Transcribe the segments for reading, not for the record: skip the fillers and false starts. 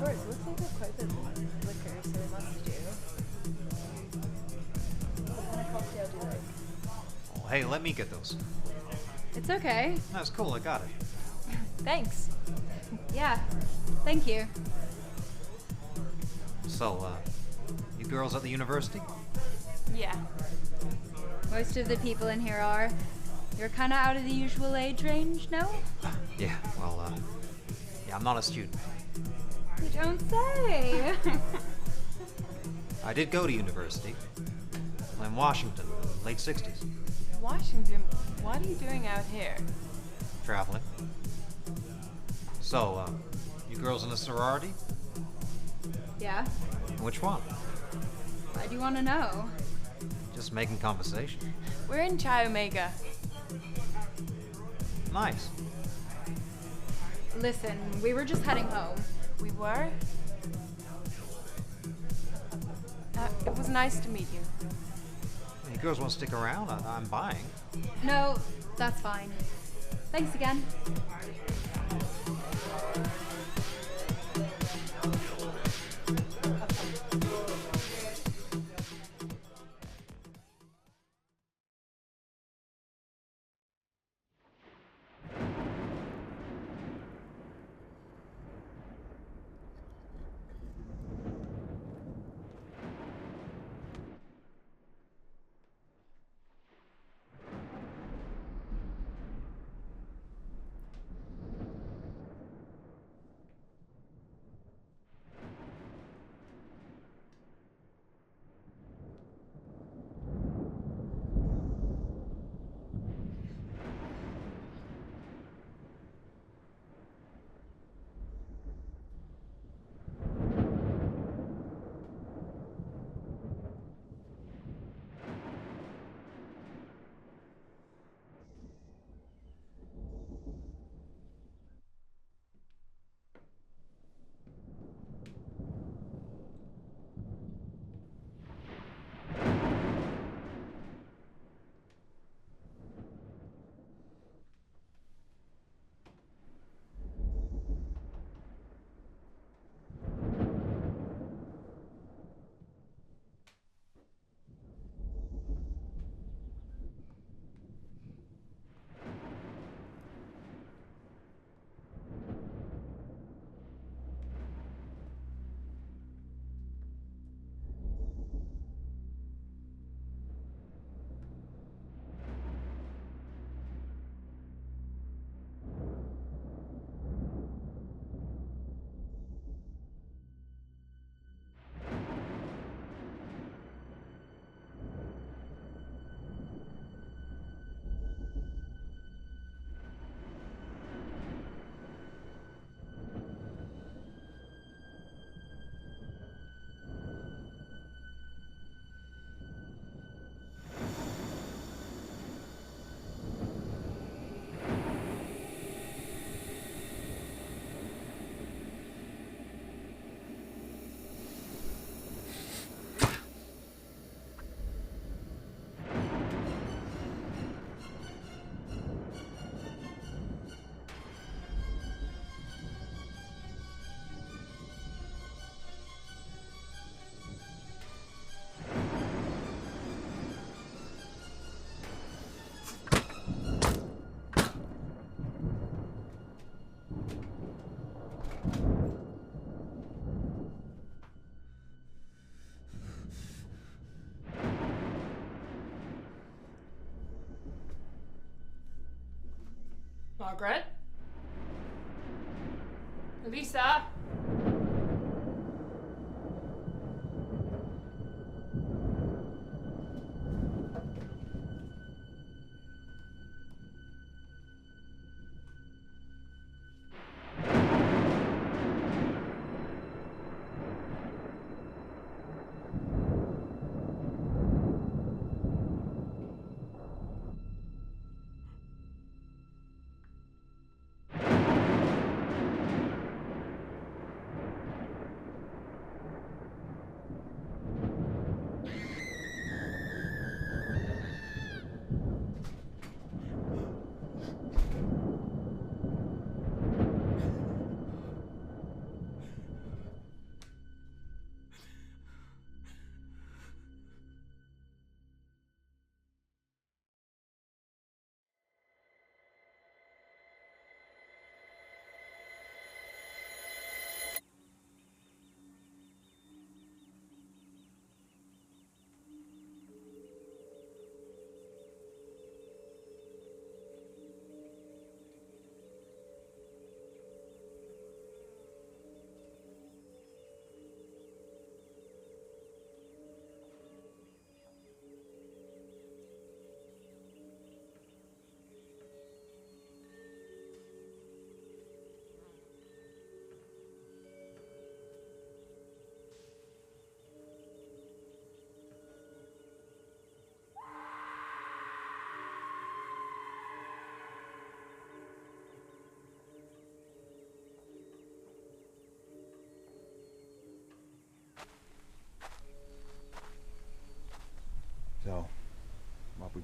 course. Looks like there's quite a bit of liquor, so it must do. What kind of cocktail do you like? Oh, hey, let me get those. It's okay. That's cool, I got it. Thanks. Yeah, thank you. So, you girls at the university? Yeah. Most of the people in here are. You're kind of out of the usual age range, no? Yeah, well, yeah, I'm not a student. You don't say. I did go to university. In Washington, late 60s. Washington? What are you doing out here? Traveling. So, you girls in a sorority? Yeah? Which one? Why do you want to know? Just making conversation. We're in Chi Omega. Nice. Listen, we were just heading home. We were? It was nice to meet you. You girls want to stick around? I'm buying. No, that's fine. Thanks again. Margaret? Lisa?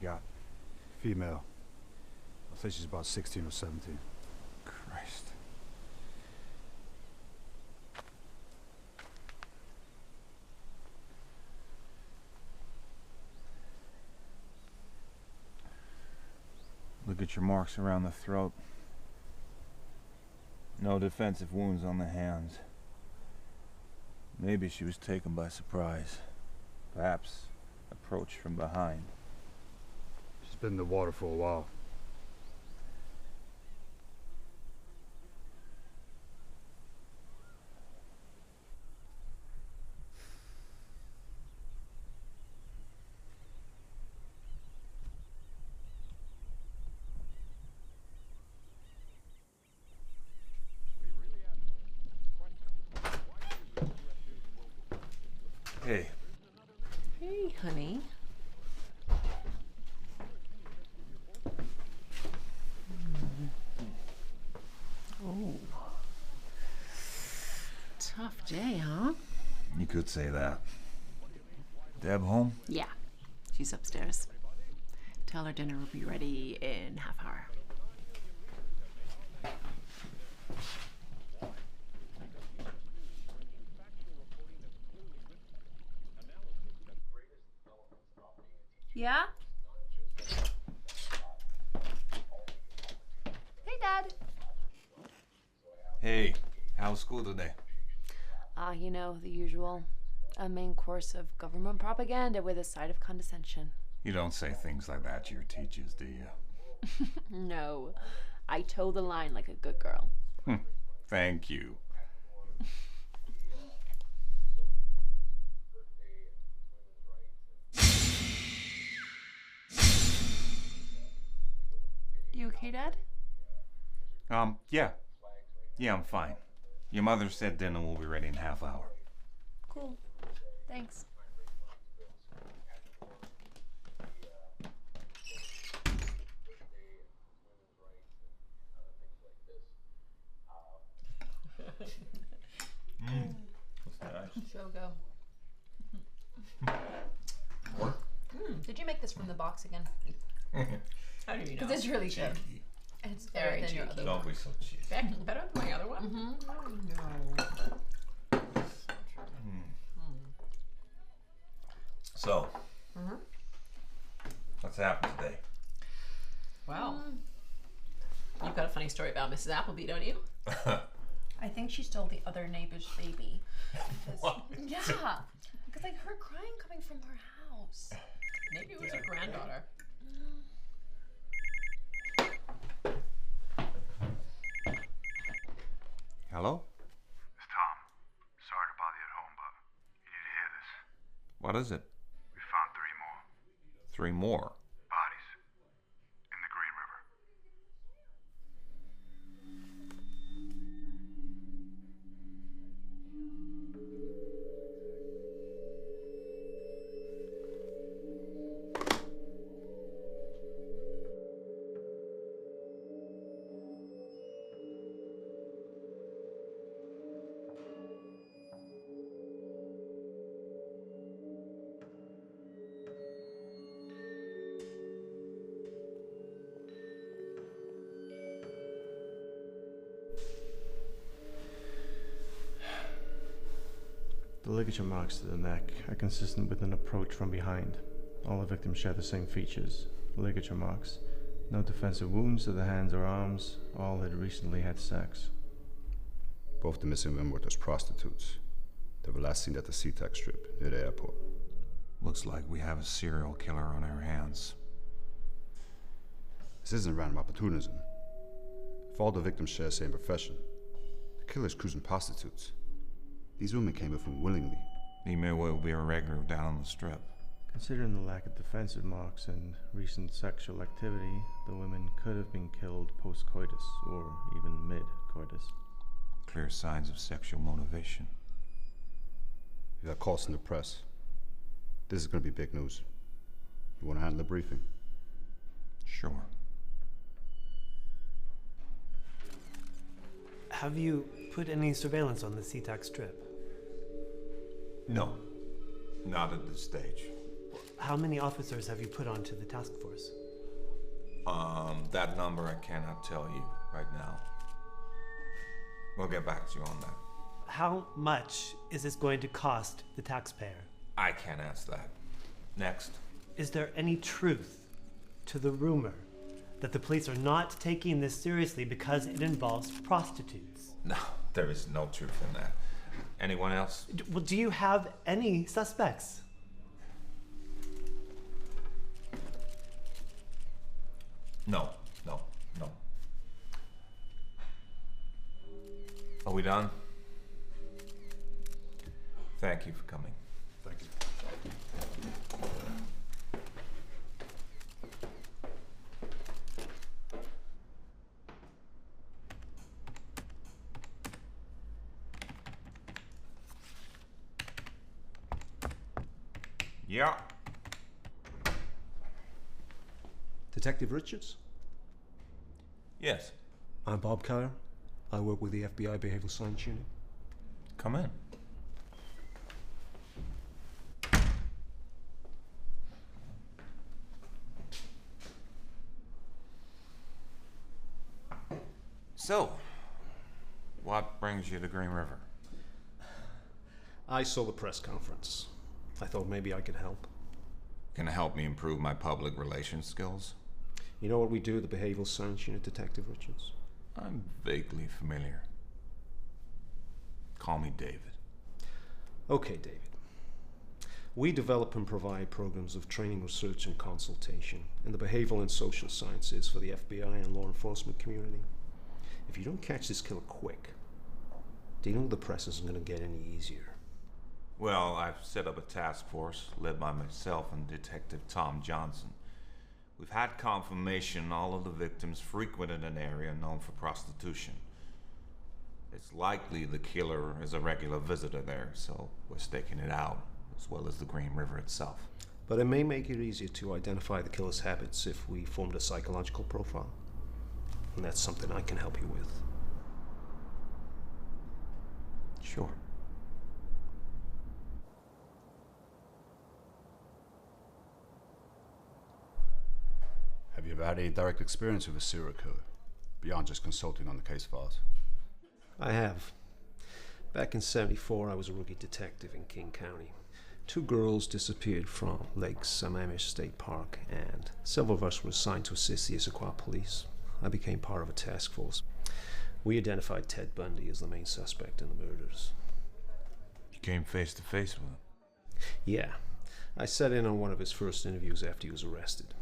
got? Female. I think she's about 16 or 17. Christ. Look at your marks around the throat. No defensive wounds on the hands. Maybe she was taken by surprise. Perhaps approached from behind. She's been in the water for a while. Hey. Hey, honey. Oh. Tough day, huh? You could say that. Deb home? Yeah. She's upstairs. Tell her dinner will be ready in half hour. Yeah? Hey, Dad. Hey, how's school today? You know, the usual. A main course of government propaganda with a side of condescension. You don't say things like that to your teachers, do you? No. I toe the line like a good girl. Thank you. You okay, Dad? Yeah. Yeah, I'm fine. Your mother said dinner will be ready in half hour. Cool. Thanks. What's that? Shogo. What? Did you make this from the box again? How do you know? Because it's really good. It's better Very than your cheeky. other Don't one. be so cheesy. Better than my other one? Mm-hmm. So, what's happened today? Well, you've got a funny story about Mrs. Appleby, don't you? I think she stole the other neighbor's baby. What? Yeah. Because I heard crying coming from her house. Maybe it was her granddaughter. Hello? It's Tom. Sorry to bother you at home, but you need to hear this. What is it? We found 3 more 3 more? bodies in the Green River. The ligature marks to the neck are consistent with an approach from behind. All the victims share the same features, ligature marks. No defensive wounds to the hands or arms, all had recently had sex. Both the missing women were as prostitutes. They were last seen at the SeaTac strip near the airport. Looks like we have a serial killer on our hands. This isn't random opportunism. If all the victims share the same profession, the killer's cruising prostitutes. These women came with him willingly. He may well be a regular down on the strip. Considering the lack of defensive marks and recent sexual activity, the women could have been killed post-coitus or even mid-coitus. Clear signs of sexual motivation. We've had calls in the press. This is going to be big news. You want to handle the briefing? Sure. Have you put any surveillance on the SeaTac strip? No. Not at this stage. How many officers have you put onto the task force? That number I cannot tell you right now. We'll get back to you on that. How much is this going to cost the taxpayer? I can't answer that. Next. Is there any truth to the rumor that the police are not taking this seriously because it involves prostitutes? No, there is no truth in that. Anyone else? Well, do you have any suspects? No. Are we done? Thank you for coming. Thank you. Yeah. Detective Richards? Yes. I'm Bob Keller. I work with the FBI Behavioral Science Unit. Come in. So, what brings you to Green River? I saw the press conference. I thought maybe I could help. Can it help me improve my public relations skills? You know what we do at the Behavioral Science Unit, Detective Richards? I'm vaguely familiar. Call me David. Okay, David. We develop and provide programs of training, research, and consultation in the behavioral and social sciences for the FBI and law enforcement community. If you don't catch this killer quick, dealing with the press isn't going to get any easier. Well, I've set up a task force led by myself and Detective Tom Johnson. We've had confirmation all of the victims frequented an area known for prostitution. It's likely the killer is a regular visitor there, so we're staking it out, as well as the Green River itself. But it may make it easier to identify the killer's habits if we formed a psychological profile. And that's something I can help you with. Sure. Have you ever had any direct experience with a serial killer, beyond just consulting on the case files? I have. Back in '74, I was a rookie detective in King County. 2 girls disappeared from Lake Sammamish State Park, and several of us were assigned to assist the Issaquah police. I became part of a task force. We identified Ted Bundy as the main suspect in the murders. You came face to face with him? Yeah. I sat in on one of his first interviews after he was arrested.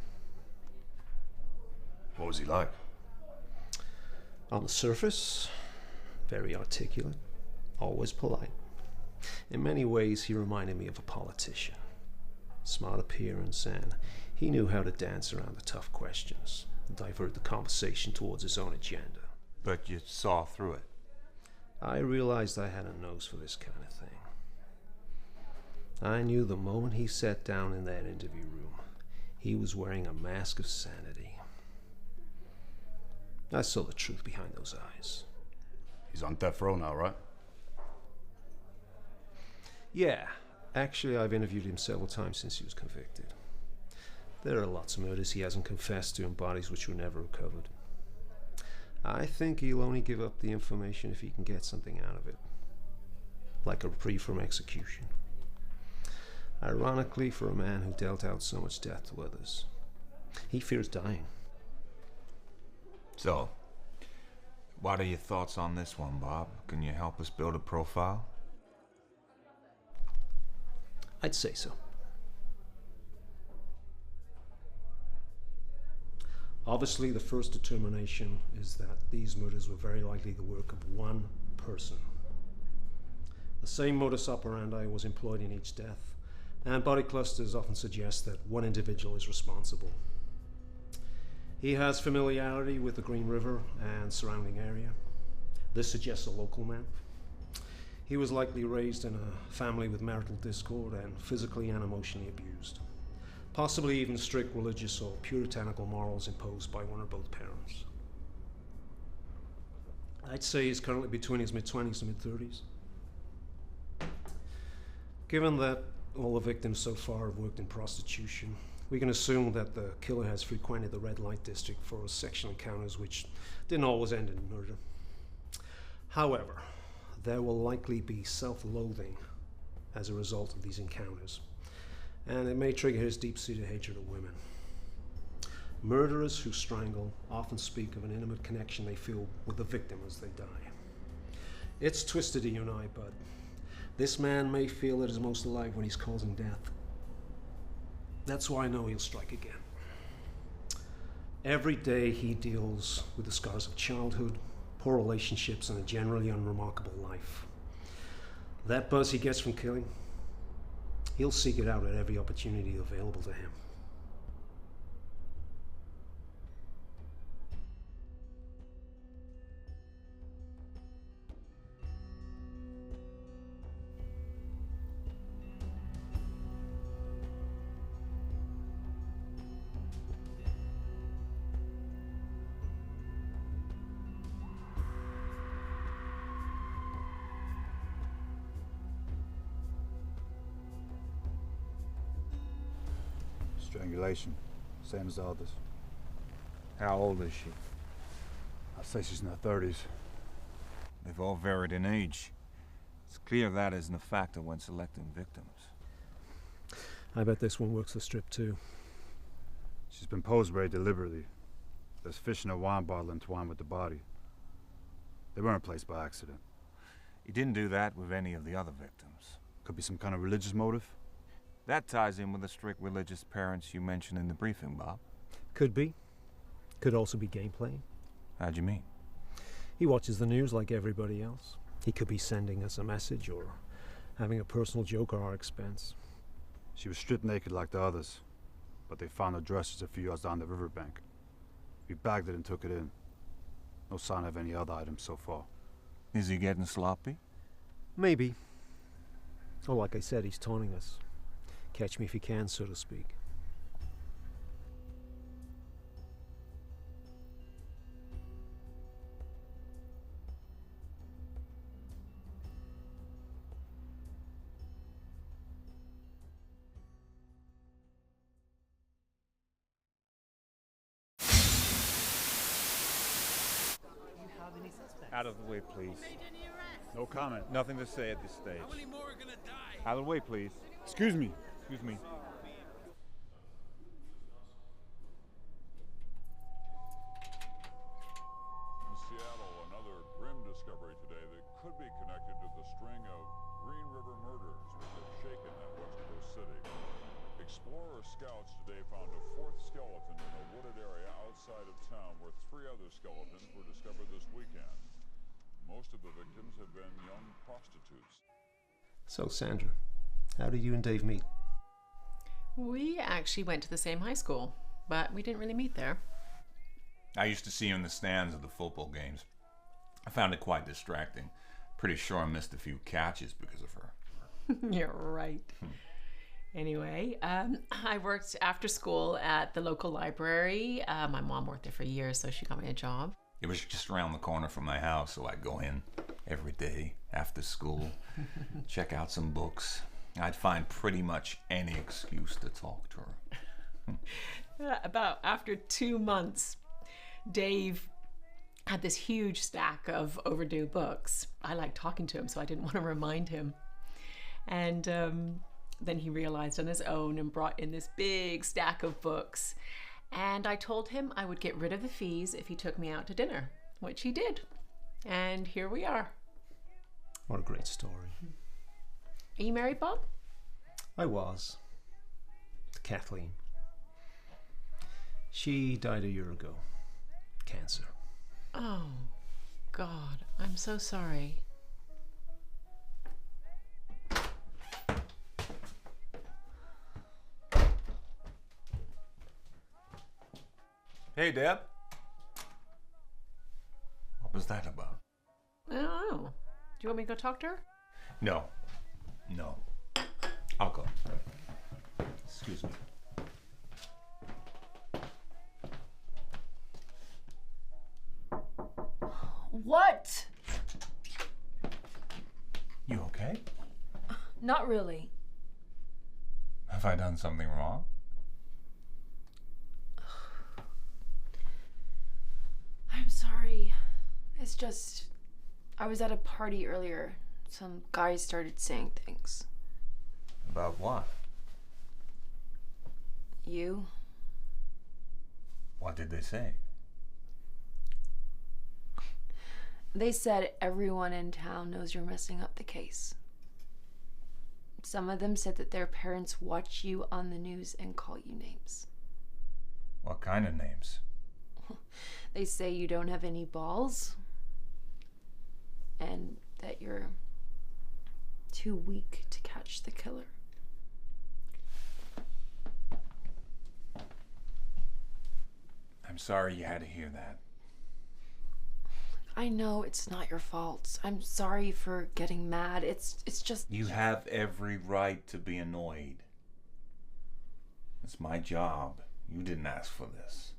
What was he like? On the surface, very articulate, always polite. In many ways, he reminded me of a politician. Smart appearance, and he knew how to dance around the tough questions, divert the conversation towards his own agenda. But you saw through it. I realized I had a nose for this kind of thing. I knew the moment he sat down in that interview room, he was wearing a mask of sanity. I saw the truth behind those eyes. He's on death row now, right? Yeah, actually I've interviewed him several times since he was convicted. There are lots of murders he hasn't confessed to and bodies which were never recovered. I think he'll only give up the information if he can get something out of it. Like a reprieve from execution. Ironically, for a man who dealt out so much death to others. He fears dying. So, what are your thoughts on this one, Bob? Can you help us build a profile? I'd say so. Obviously, the first determination is that these murders were very likely the work of one person. The same modus operandi was employed in each death, and body clusters often suggest that one individual is responsible. He has familiarity with the Green River and surrounding area. This suggests a local man. He was likely raised in a family with marital discord and physically and emotionally abused. Possibly even strict religious or puritanical morals imposed by one or both parents. I'd say he's currently between his mid-20s and mid-30s. Given that all the victims so far have worked in prostitution. We can assume that the killer has frequented the red light district for sexual encounters which didn't always end in murder. However, there will likely be self-loathing as a result of these encounters, and it may trigger his deep-seated hatred of women. Murderers who strangle often speak of an intimate connection they feel with the victim as they die. It's twisted to you and I, but this man may feel at his most alive when he's causing death. That's why I know he'll strike again. Every day he deals with the scars of childhood, poor relationships, and a generally unremarkable life. That buzz he gets from killing, he'll seek it out at every opportunity available to him. Strangulation, same as the others. How old is she? I'd say she's in her 30s. They've all varied in age. It's clear that isn't a factor when selecting victims. I bet this one works the strip too. She's been posed very deliberately. There's fish in a wine bottle entwined with the body. They weren't placed by accident. He didn't do that with any of the other victims. Could be some kind of religious motive. That ties in with the strict religious parents you mentioned in the briefing, Bob. Could be. Could also be gameplay. How'd you mean? He watches the news like everybody else. He could be sending us a message or having a personal joke at our expense. She was stripped naked like the others, but they found her dress just a few yards down the riverbank. We bagged it and took it in. No sign of any other items so far. Is he getting sloppy? Maybe. Or like I said, he's taunting us. Catch me if you can, so to speak. Out of the way, please. No comment. Nothing to say at this stage. How many more are gonna die? Out of the way, please. Excuse me. Excuse me. In Seattle, another grim discovery today that could be connected to the string of Green River murders which have shaken that West Coast city. Explorer scouts today found a fourth skeleton in a wooded area outside of town where 3 other skeletons were discovered this weekend. Most of the victims have been young prostitutes. So, Sandra, how did you and Dave meet? We actually went to the same high school, but we didn't really meet there. I used to see her in the stands of the football games. I found it quite distracting. Pretty sure I missed a few catches because of her. You're right. Anyway, I worked after school at the local library. My mom worked there for years, so she got me a job. It was just around the corner from my house, so I'd go in every day after school, check out some books. I'd find pretty much any excuse to talk to her. About after 2 months, Dave had this huge stack of overdue books. I liked talking to him, so I didn't want to remind him. And then he realized on his own and brought in this big stack of books. And I told him I would get rid of the fees if he took me out to dinner, which he did. And here we are. What a great story. Are you married, Bob? I was. To Kathleen. She died a year ago. Cancer. Oh, God, I'm so sorry. Hey, Deb. What was that about? I don't know. Do you want me to go talk to her? No. No. I'll go. Excuse me. What? You okay? Not really. Have I done something wrong? I'm sorry. It's just, I was at a party earlier. Some guys started saying things. About what? You? What did they say? They said everyone in town knows you're messing up the case. Some of them said that their parents watch you on the news and call you names. What kind of names? They say you don't have any balls and that you're too weak to catch the killer. I'm sorry you had to hear that. I know it's not your fault. I'm sorry for getting mad. It's just... You have every right to be annoyed. It's my job. You didn't ask for this.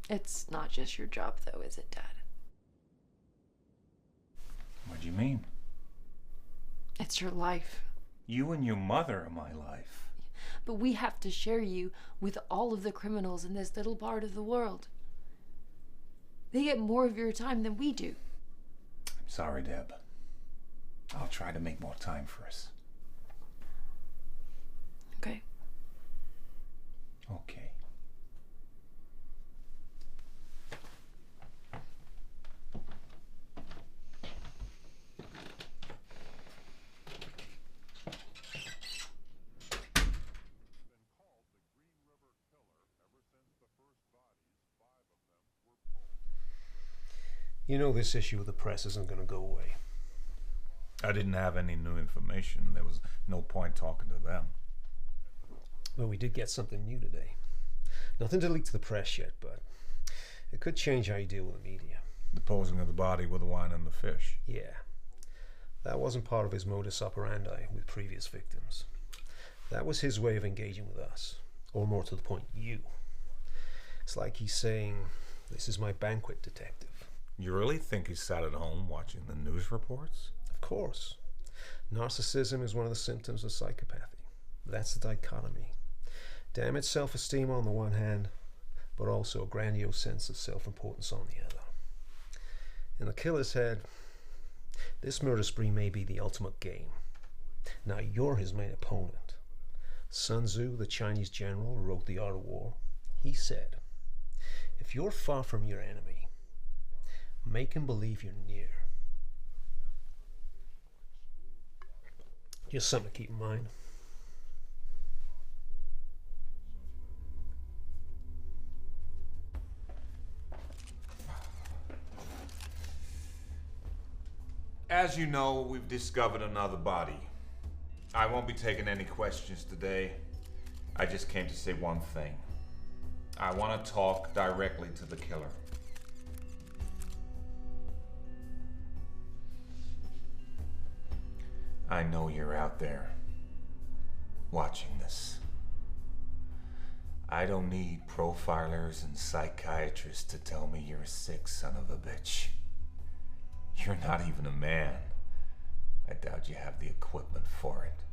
It's not just your job, though, is it, Dad? What do you mean? It's your life. You and your mother are my life. But we have to share you with all of the criminals in this little part of the world. They get more of your time than we do. I'm sorry, Deb. I'll try to make more time for us. Okay. Okay. You know this issue with the press isn't going to go away. I didn't have any new information. There was no point talking to them. Well, we did get something new today. Nothing to leak to the press yet, but it could change how you deal with the media. The posing of the body with the wine and the fish. Yeah. That wasn't part of his modus operandi with previous victims. That was his way of engaging with us. Or more to the point, you. It's like he's saying, "This is my banquet, detective." You really think he sat at home watching the news reports? Of course. Narcissism is one of the symptoms of psychopathy. That's the dichotomy. Damaged self-esteem on the one hand, but also a grandiose sense of self-importance on the other. In the killer's head, this murder spree may be the ultimate game. Now you're his main opponent. Sun Tzu, the Chinese general who wrote The Art of War, he said, "If you're far from your enemy, make him believe you're near." Just something to keep in mind. As you know, we've discovered another body. I won't be taking any questions today. I just came to say one thing. I want to talk directly to the killer. I know you're out there watching this. I don't need profilers and psychiatrists to tell me you're a sick son of a bitch. You're not even a man. I doubt you have the equipment for it.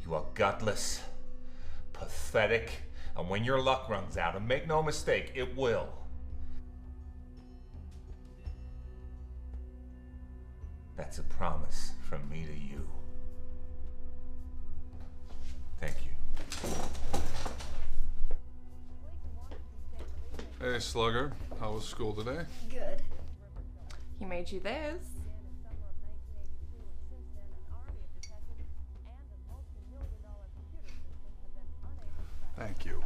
You are gutless, pathetic, and when your luck runs out, and make no mistake, it will, that's a promise from me to you. Thank you. Hey, Slugger. How was school today? Good. He made you this. Thank you.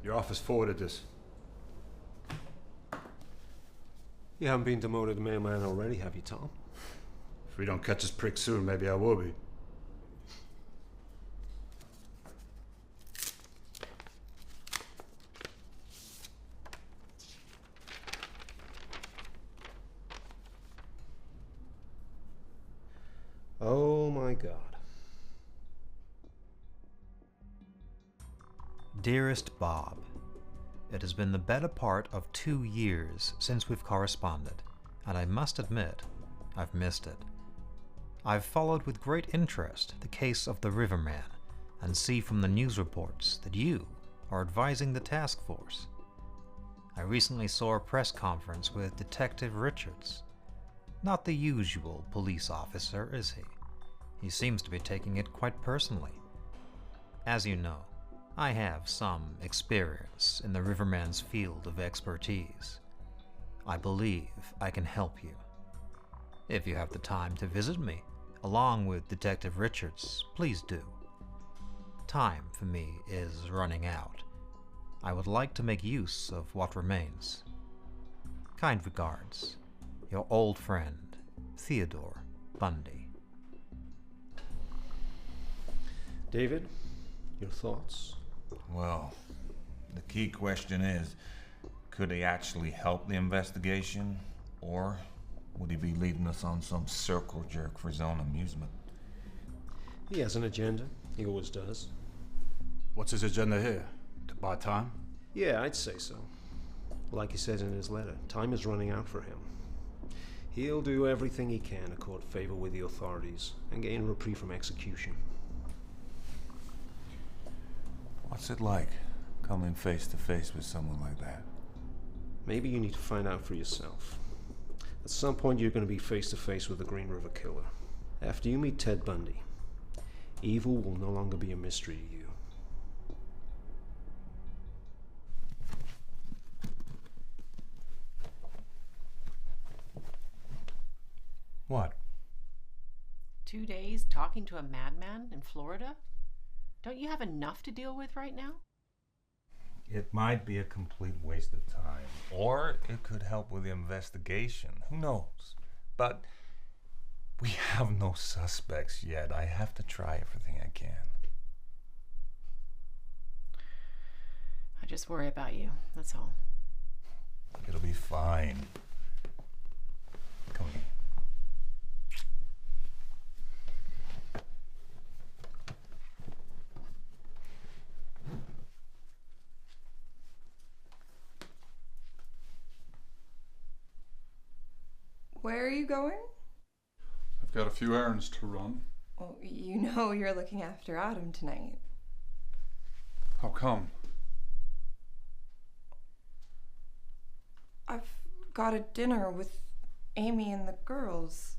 Your office forwarded this. You haven't been demoted to mailman already, have you, Tom? If we don't catch this prick soon, maybe I will be. Oh my God. Dearest Bob, it has been the better part of 2 years since we've corresponded, and I must admit, I've missed it. I've followed with great interest the case of the Riverman, and see from the news reports that you are advising the task force. I recently saw a press conference with Detective Richards. Not the usual police officer, is he? He seems to be taking it quite personally. As you know, I have some experience in the Riverman's field of expertise. I believe I can help you. If you have the time to visit me, along with Detective Richards, please do. Time for me is running out. I would like to make use of what remains. Kind regards, your old friend, Theodore Bundy. David, your thoughts? Well, the key question is, could he actually help the investigation, or would he be leading us on some circle jerk for his own amusement? He has an agenda. He always does. What's his agenda here? To buy time? Yeah, I'd say so. Like he says in his letter, time is running out for him. He'll do everything he can to court favor with the authorities and gain reprieve from execution. What's it like, coming face to face with someone like that? Maybe you need to find out for yourself. At some point you're going to be face to face with the Green River Killer. After you meet Ted Bundy, evil will no longer be a mystery to you. What? 2 days talking to a madman in Florida? Don't you have enough to deal with right now? It might be a complete waste of time. Or it could help with the investigation. Who knows? But we have no suspects yet. I have to try everything I can. I just worry about you, that's all. It'll be fine. Come here. Where are you going? I've got a few errands to run. Well, you know you're looking after Adam tonight. How come? I've got a dinner with Amy and the girls.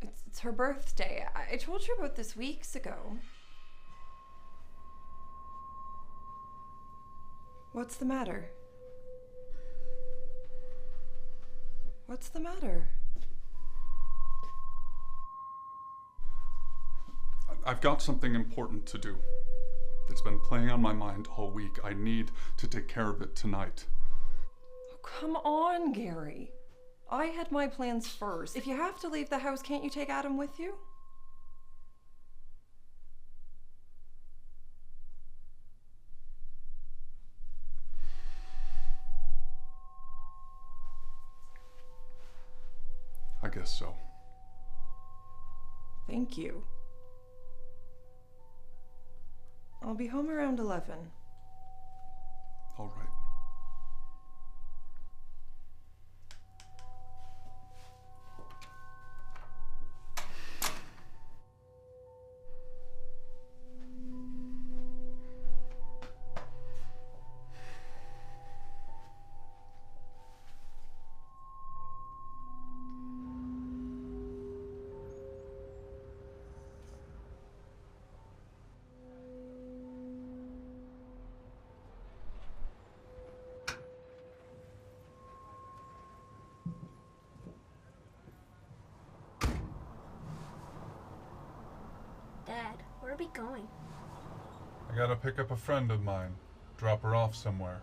It's her birthday. I told you about this weeks ago. What's the matter? What's the matter? I've got something important to do. It's been playing on my mind all week. I need to take care of it tonight. Oh, come on, Gary. I had my plans first. If you have to leave the house, can't you take Adam with you? I guess so. Thank you. I'll be home around 11. All right. Dad, where are we going? I gotta pick up a friend of mine. Drop her off somewhere.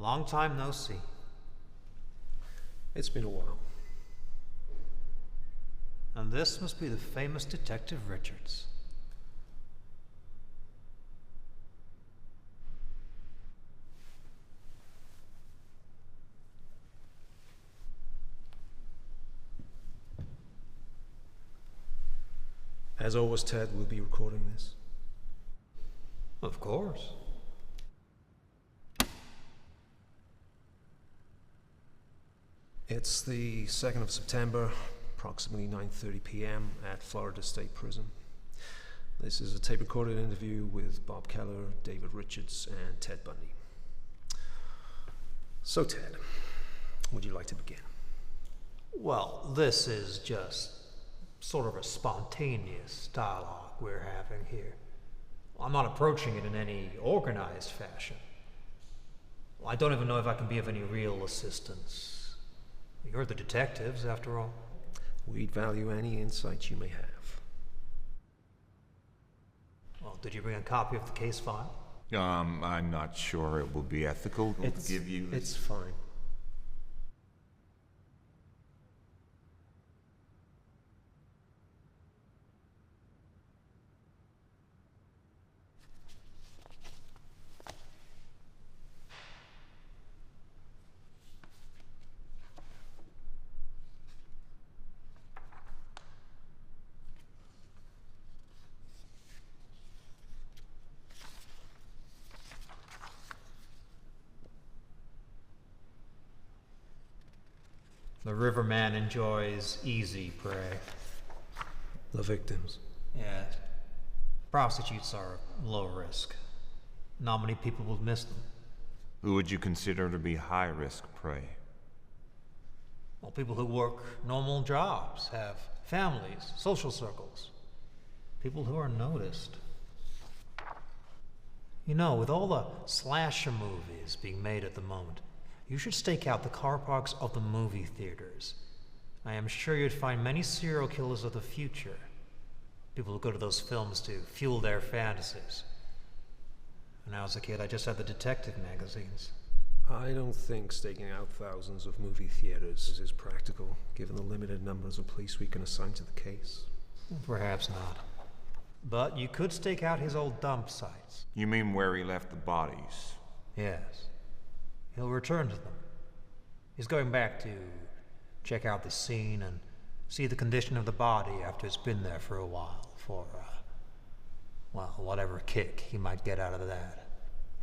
Long time no see. It's been a while. And this must be the famous Detective Richards. As always, Ted, we'll be recording this. Of course. It's the 2nd of September, approximately 9:30 p.m. at Florida State Prison. This is a tape-recorded interview with Bob Keller, David Richards, and Ted Bundy. So, Ted, would you like to begin? Well, this is just sort of a spontaneous dialogue we're having here. I'm not approaching it in any organized fashion. I don't even know if I can be of any real assistance. You're the detectives, after all. We'd value any insight you may have. Well, did you bring a copy of the case file? I'm not sure it will be ethical to give you... It's fine. The riverman enjoys easy prey. The victims? Yes. Prostitutes are low risk. Not many people will miss them. Who would you consider to be high-risk prey? Well, people who work normal jobs, have families, social circles. People who are noticed. You know, with all the slasher movies being made at the moment, you should stake out the car parks of the movie theaters. I am sure you'd find many serial killers of the future. People who go to those films to fuel their fantasies. When I was a kid, I just had the detective magazines. I don't think staking out thousands of movie theaters is practical, given the limited numbers of police we can assign to the case. Perhaps not. But you could stake out his old dump sites. You mean where he left the bodies? Yes. He'll return to them. He's going back to check out the scene and see the condition of the body after it's been there for a while for, well, whatever kick he might get out of that.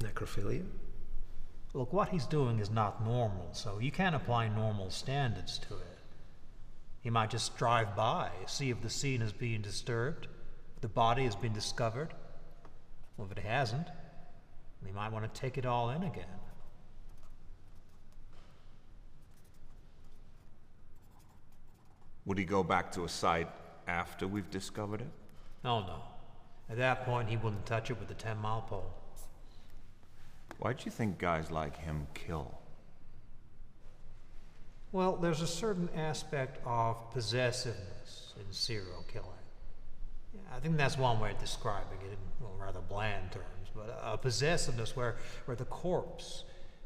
Necrophilia? Look, what he's doing is not normal, so you can't apply normal standards to it. He might just drive by, see if the scene is being disturbed, if the body has been discovered. Well, if it hasn't, he might want to take it all in again. Would he go back to a site after we've discovered it? Oh, no. At that point, he wouldn't touch it with a 10-mile pole. Why do you think guys like him kill? Well, there's a certain aspect of possessiveness in serial killing. I think that's one way of describing it in, well, rather bland terms, but a possessiveness where the corpse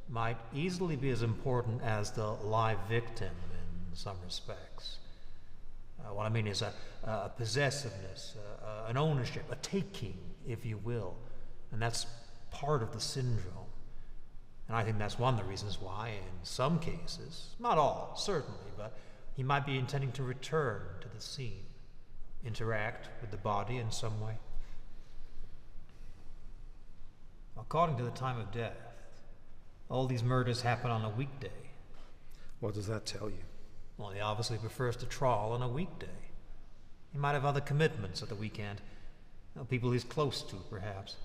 might easily be as important as the live victim in some respects. What I mean is a possessiveness, an ownership, a taking, if you will. And that's part of the syndrome. And I think that's one of the reasons why, in some cases, not all, certainly, but he might be intending to return to the scene, interact with the body in some way. According to the time of death, all these murders happen on a weekday. What does that tell you? Well, he obviously prefers to trawl on a weekday. He might have other commitments at the weekend. People he's close to, perhaps.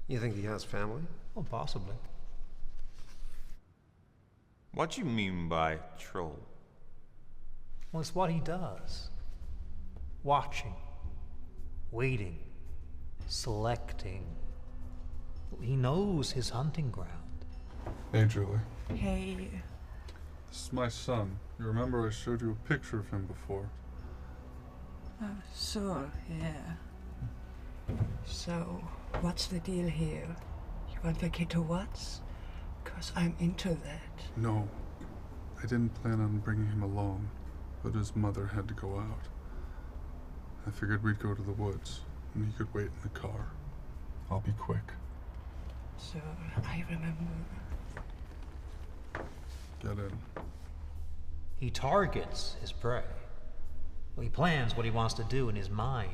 You think he has family? Well, possibly. What do you mean by troll? Well, it's what he does. Watching. Waiting. Selecting. He knows his hunting ground. Hey, Julie. Hey. This is my son. You remember I showed you a picture of him before? Oh, sure, yeah. So, what's the deal here? You want the kid to what? Because I'm into that. No, I didn't plan on bringing him along, but his mother had to go out. I figured we'd go to the woods, and he could wait in the car. I'll be quick. So, I remember. Get in. He targets his prey. He plans what he wants to do in his mind,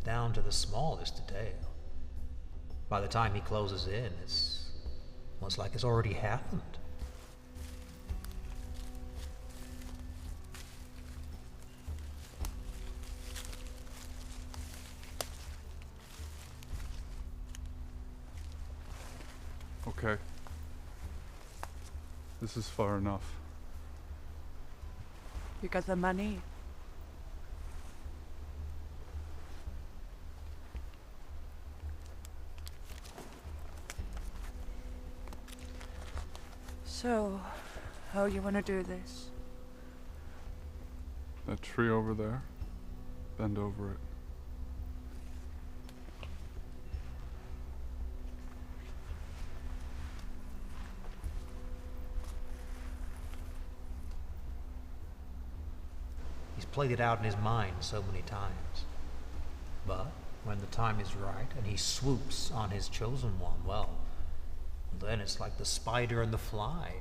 down to the smallest detail. By the time he closes in, it's almost like it's already happened. Okay. This is far enough. You got the money? So, how you want to do this? That tree over there, bend over it. He's played it out in his mind so many times. But when the time is right and he swoops on his chosen one, well, then it's like the spider and the fly.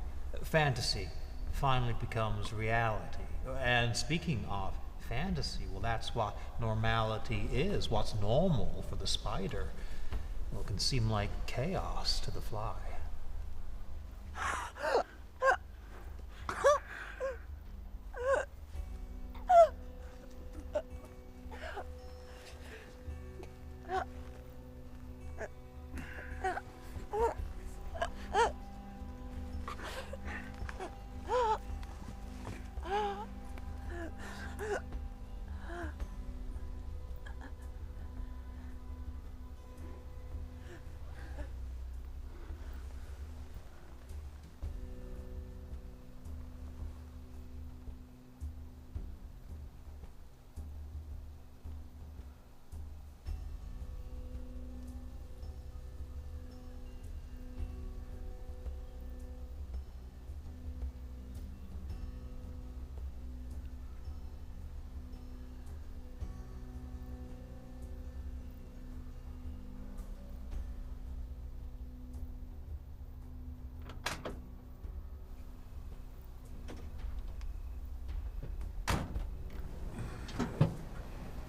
Fantasy finally becomes reality. And speaking of fantasy, well, that's what normality is. What's normal for the spider, well, it can seem like chaos to the fly.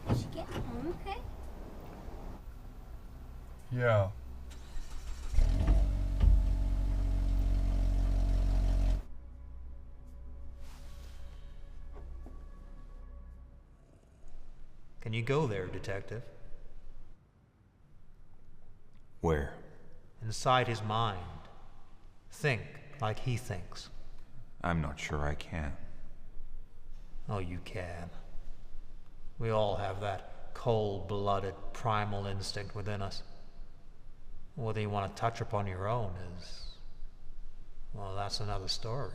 Did she get home okay? Yeah. Can you go there, detective? Where? Inside his mind. Think like he thinks. I'm not sure I can. Oh, you can. We all have that cold-blooded primal instinct within us. Whether you want to touch upon your own is, well, that's another story.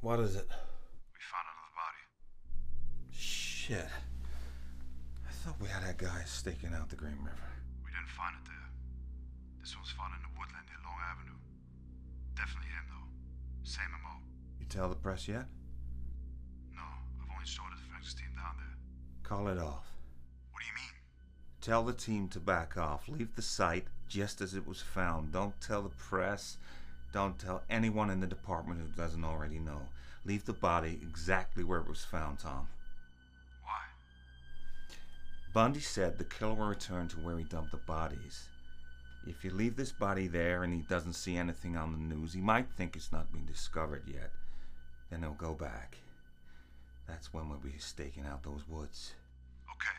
What is it? We found another body. Shit. I thought we had that guy staking out the Green River. We didn't find it there. This one was found in the woodland near Long Avenue. Definitely him, though. Same MO. You tell the press yet? No, I've only showed the forensics team down there. Call it off. What do you mean? Tell the team to back off. Leave the site just as it was found. Don't tell the press. Don't tell anyone in the department who doesn't already know. Leave the body exactly where it was found, Tom. Why? Bundy said the killer will return to where he dumped the bodies. If you leave this body there and he doesn't see anything on the news, he might think it's not been discovered yet. Then he'll go back. That's when we'll be staking out those woods. Okay.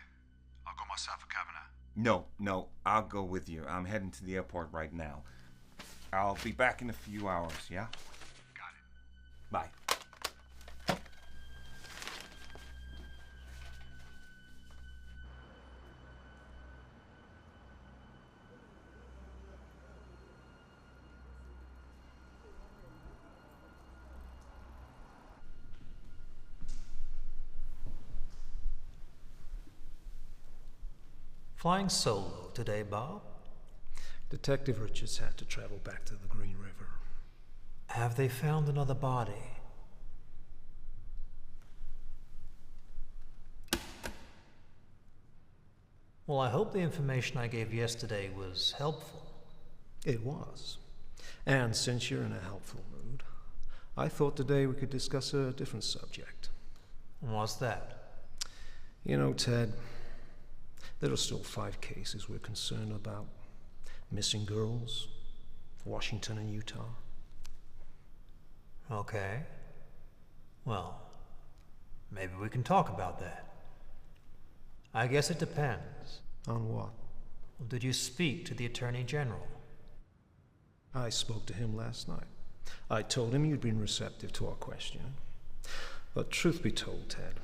I'll go myself for Kavanagh. No, I'll go with you. I'm heading to the airport right now. I'll be back in a few hours, yeah? Got it. Bye. Flying solo today, Bob? Detective Richards had to travel back to the Green River. Have they found another body? Well, I hope the information I gave yesterday was helpful. It was. And since you're in a helpful mood, I thought today we could discuss a different subject. And what's that? You know, Ted, there are still 5 cases we're concerned about. Missing girls, Washington and Utah. Okay. Well, maybe we can talk about that. I guess it depends. On what? Well, did you speak to the Attorney General? I spoke to him last night. I told him you'd been receptive to our question. But truth be told, Ted,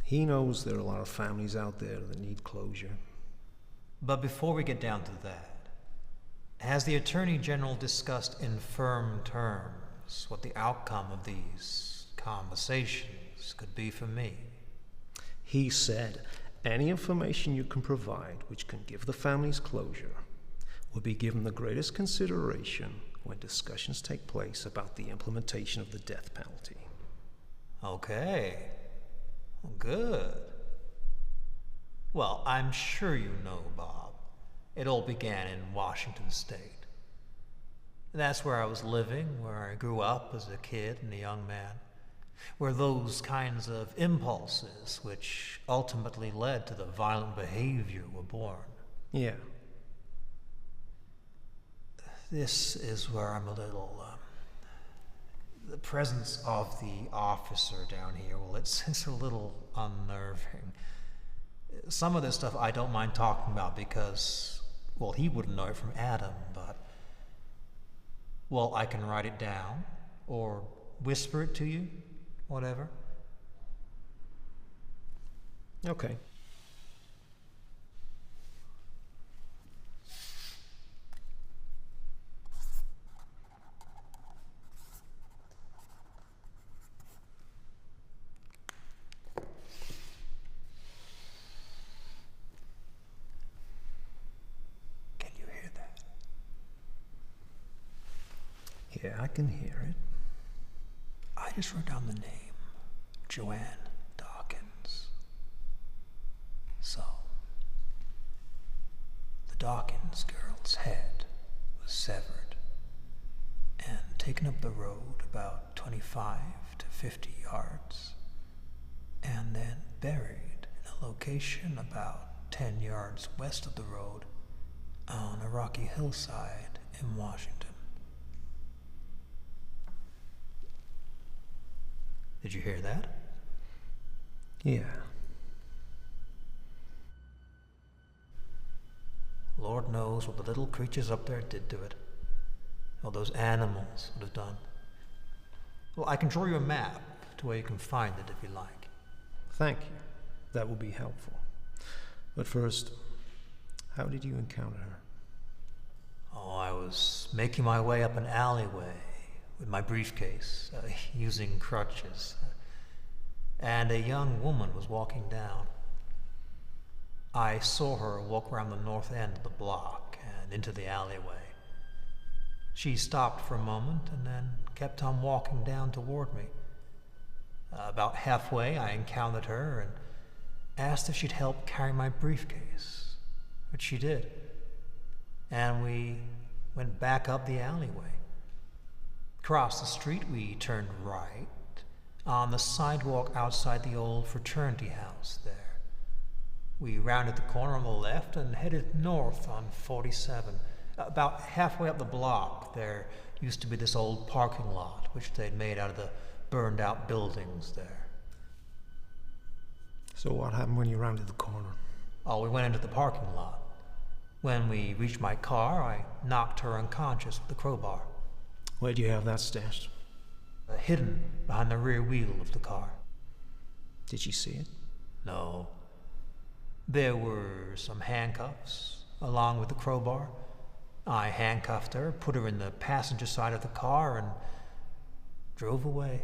he knows there are a lot of families out there that need closure. But before we get down to that, has the Attorney General discussed in firm terms what the outcome of these conversations could be for me? He said any information you can provide which can give the families closure will be given the greatest consideration when discussions take place about the implementation of the death penalty. Okay. Well, good. Well, I'm sure you know, Bob. It all began in Washington State. That's where I was living, where I grew up as a kid and a young man, where those kinds of impulses, which ultimately led to the violent behavior, were born. Yeah. This is where I'm a little, the presence of the officer down here, well, it's a little unnerving. Some of this stuff I don't mind talking about because, well, he wouldn't know it from Adam, but, well, I can write it down or whisper it to you, whatever. Okay. Yeah, I can hear it. I just wrote down the name, Joanne Dawkins. So, the Dawkins girl's head was severed and taken up the road about 25 to 50 yards, and then buried in a location about 10 yards west of the road on a rocky hillside in Washington. Did you hear that? Yeah. Lord knows what the little creatures up there did to it. What those animals would have done. Well, I can draw you a map to where you can find it if you like. Thank you. That will be helpful. But first, how did you encounter her? Oh, I was making my way up an alleyway with my briefcase, using crutches. And a young woman was walking down. I saw her walk around the north end of the block and into the alleyway. She stopped for a moment and then kept on walking down toward me. About halfway, I encountered her and asked if she'd help carry my briefcase, which she did. And we went back up the alleyway. Across the street, we turned right on the sidewalk outside the old fraternity house there. We rounded the corner on the left and headed north on 47. About halfway up the block, there used to be this old parking lot, which they'd made out of the burned out buildings there. So what happened when you rounded the corner? Oh, we went into the parking lot. When we reached my car, I knocked her unconscious with the crowbar. Where do you have that stashed? Hidden behind the rear wheel of the car. Did she see it? No. There were some handcuffs, along with the crowbar. I handcuffed her, put her in the passenger side of the car, and drove away.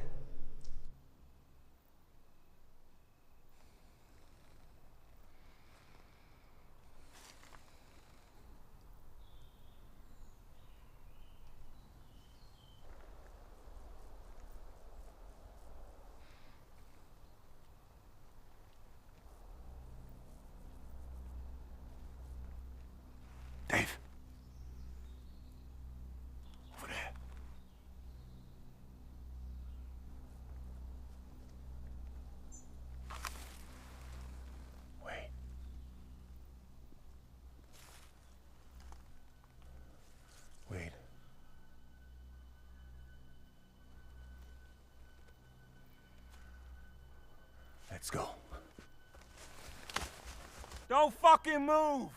Dave. Over there. Wait. Wait. Let's go. Don't fucking move!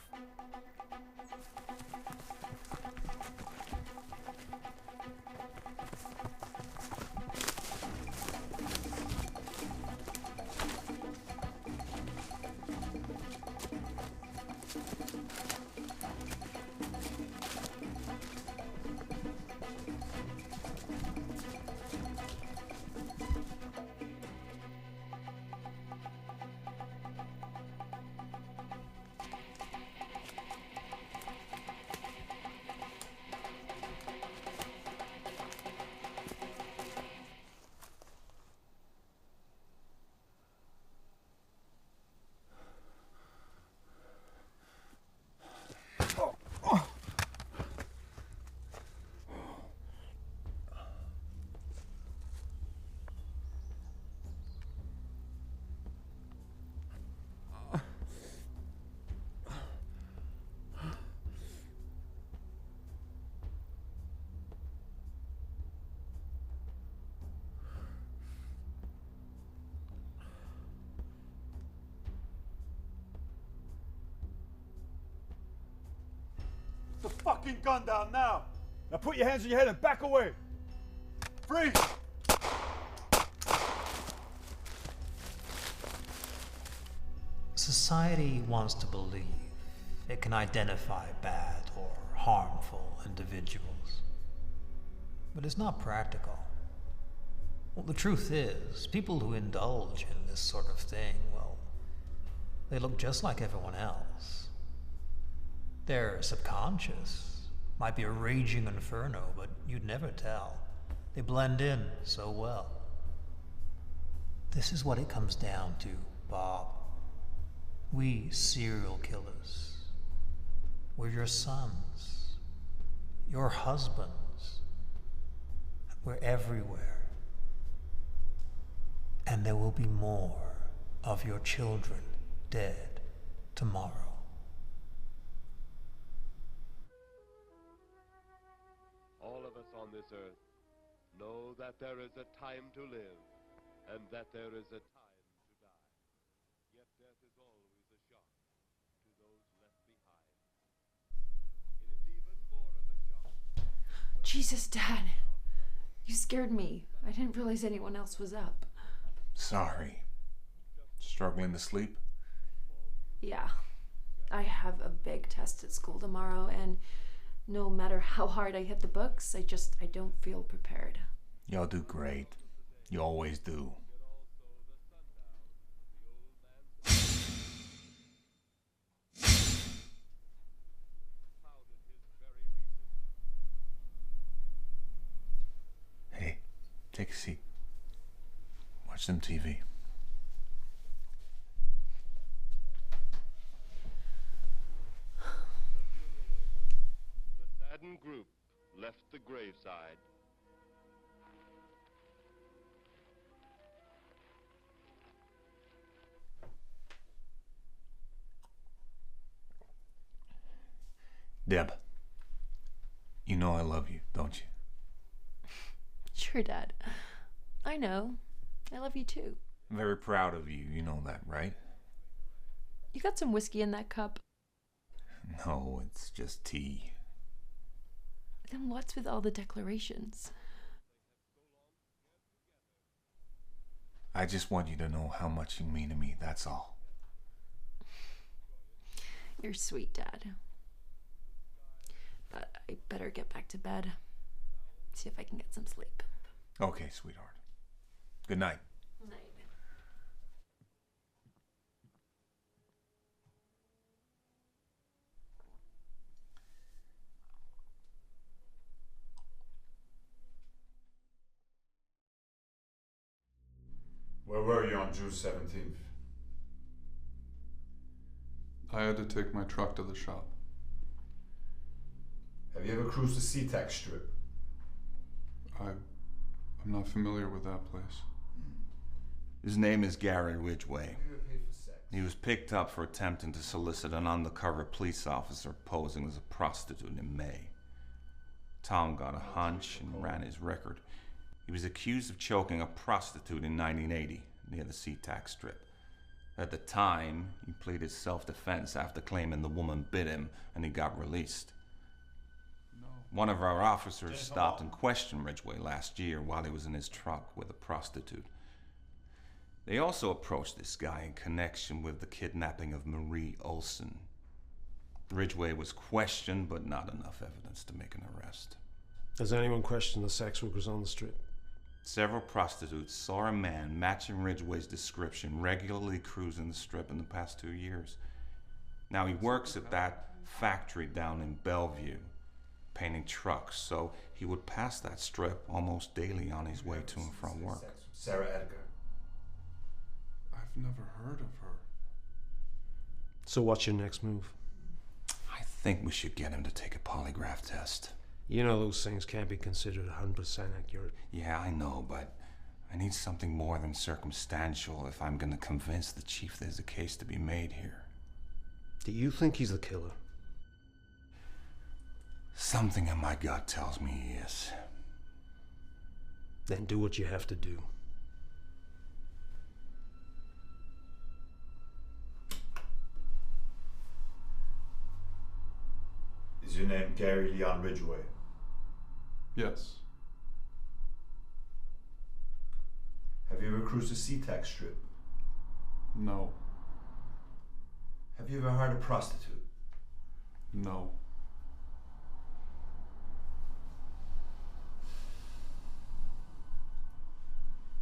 The fucking gun down now! Now put your hands on your head and back away! Freeze! Society wants to believe it can identify bad or harmful individuals. But it's not practical. Well, the truth is, people who indulge in this sort of thing, well, they look just like everyone else. Their subconscious might be a raging inferno, but you'd never tell. They blend in so well. This is what it comes down to, Bob. We serial killers. We're your sons, your husbands. We're everywhere. And there will be more of your children dead tomorrow. All of us on this earth know that there is a time to live and that there is a time to die. Yet death is always a shock to those left behind. It is even more of a shock. Jesus, Dad. You scared me. I didn't realize anyone else was up. Sorry. Struggling to sleep? Yeah. I have a big test at school tomorrow, and No matter how hard I hit the books, I don't feel prepared. You'll do great. You always do. Hey, take a seat. Watch some TV. The saddened group left the graveside. Deb, you know I love you, don't you? Sure, Dad. I know. I love you too. I'm very proud of you, you know that, right? You got some whiskey in that cup? No, it's just tea. Then what's with all the declarations? I just want you to know how much you mean to me, that's all. You're sweet, Dad. But I better get back to bed. See if I can get some sleep. Okay, sweetheart. Good night. Night. Where were you on June 17th? I had to take my truck to the shop. Have you ever cruised the SeaTac Strip? I'm not familiar with that place. His name is Gary Ridgway. He was picked up for attempting to solicit an undercover police officer posing as a prostitute in May. Tom got a hunch and ran his record. He was accused of choking a prostitute in 1980 near the SeaTac Strip. At the time, he pleaded self-defense after claiming the woman bit him and he got released. One of our officers stopped and questioned Ridgway last year while he was in his truck with a prostitute. They also approached this guy in connection with the kidnapping of Marie Olson. Ridgway was questioned, but not enough evidence to make an arrest. Has anyone questioned the sex workers on the strip? Several prostitutes saw a man matching Ridgway's description regularly cruising the strip in the past 2 years. Now he works at that factory down in Bellevue, painting trucks, so he would pass that strip almost daily on his way to and from work. Sarah Edgar. I've never heard of her. So what's your next move? I think we should get him to take a polygraph test. You know those things can't be considered 100% accurate. Yeah, I know, but I need something more than circumstantial if I'm gonna convince the chief there's a case to be made here. Do you think he's the killer? Something in my gut tells me he is. Then do what you have to do. Is your name Gary Leon Ridgway? Yes. Have you ever cruised the SeaTac Strip? No. Have you ever hired a prostitute? No.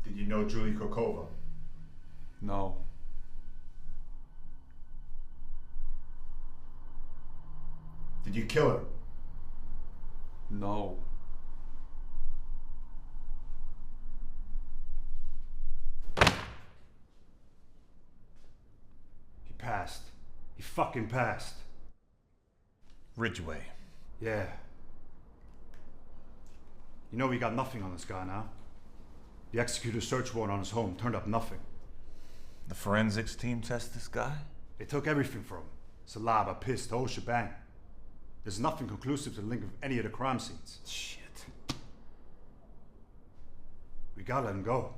Did you know Julie Kokova? No. Did you kill her? No. He passed. He fucking passed. Ridgway. Yeah. You know we got nothing on this guy now. The executed search warrant on his home turned up nothing. The forensics team test this guy? They took everything from him. Saliva, piss, the whole shebang. There's nothing conclusive to the link of any of the crime scenes. Shit. We gotta let him go.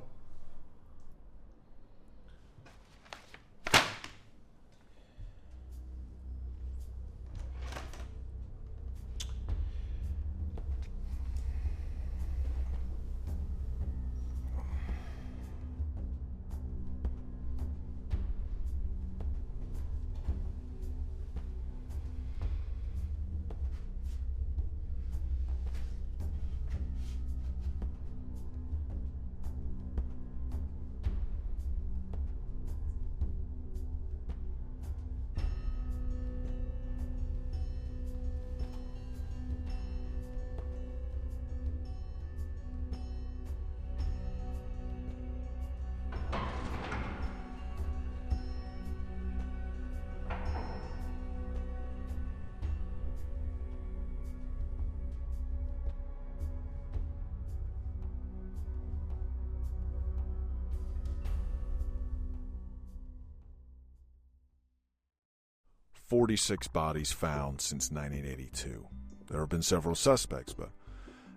46 bodies found since 1982. There have been several suspects, but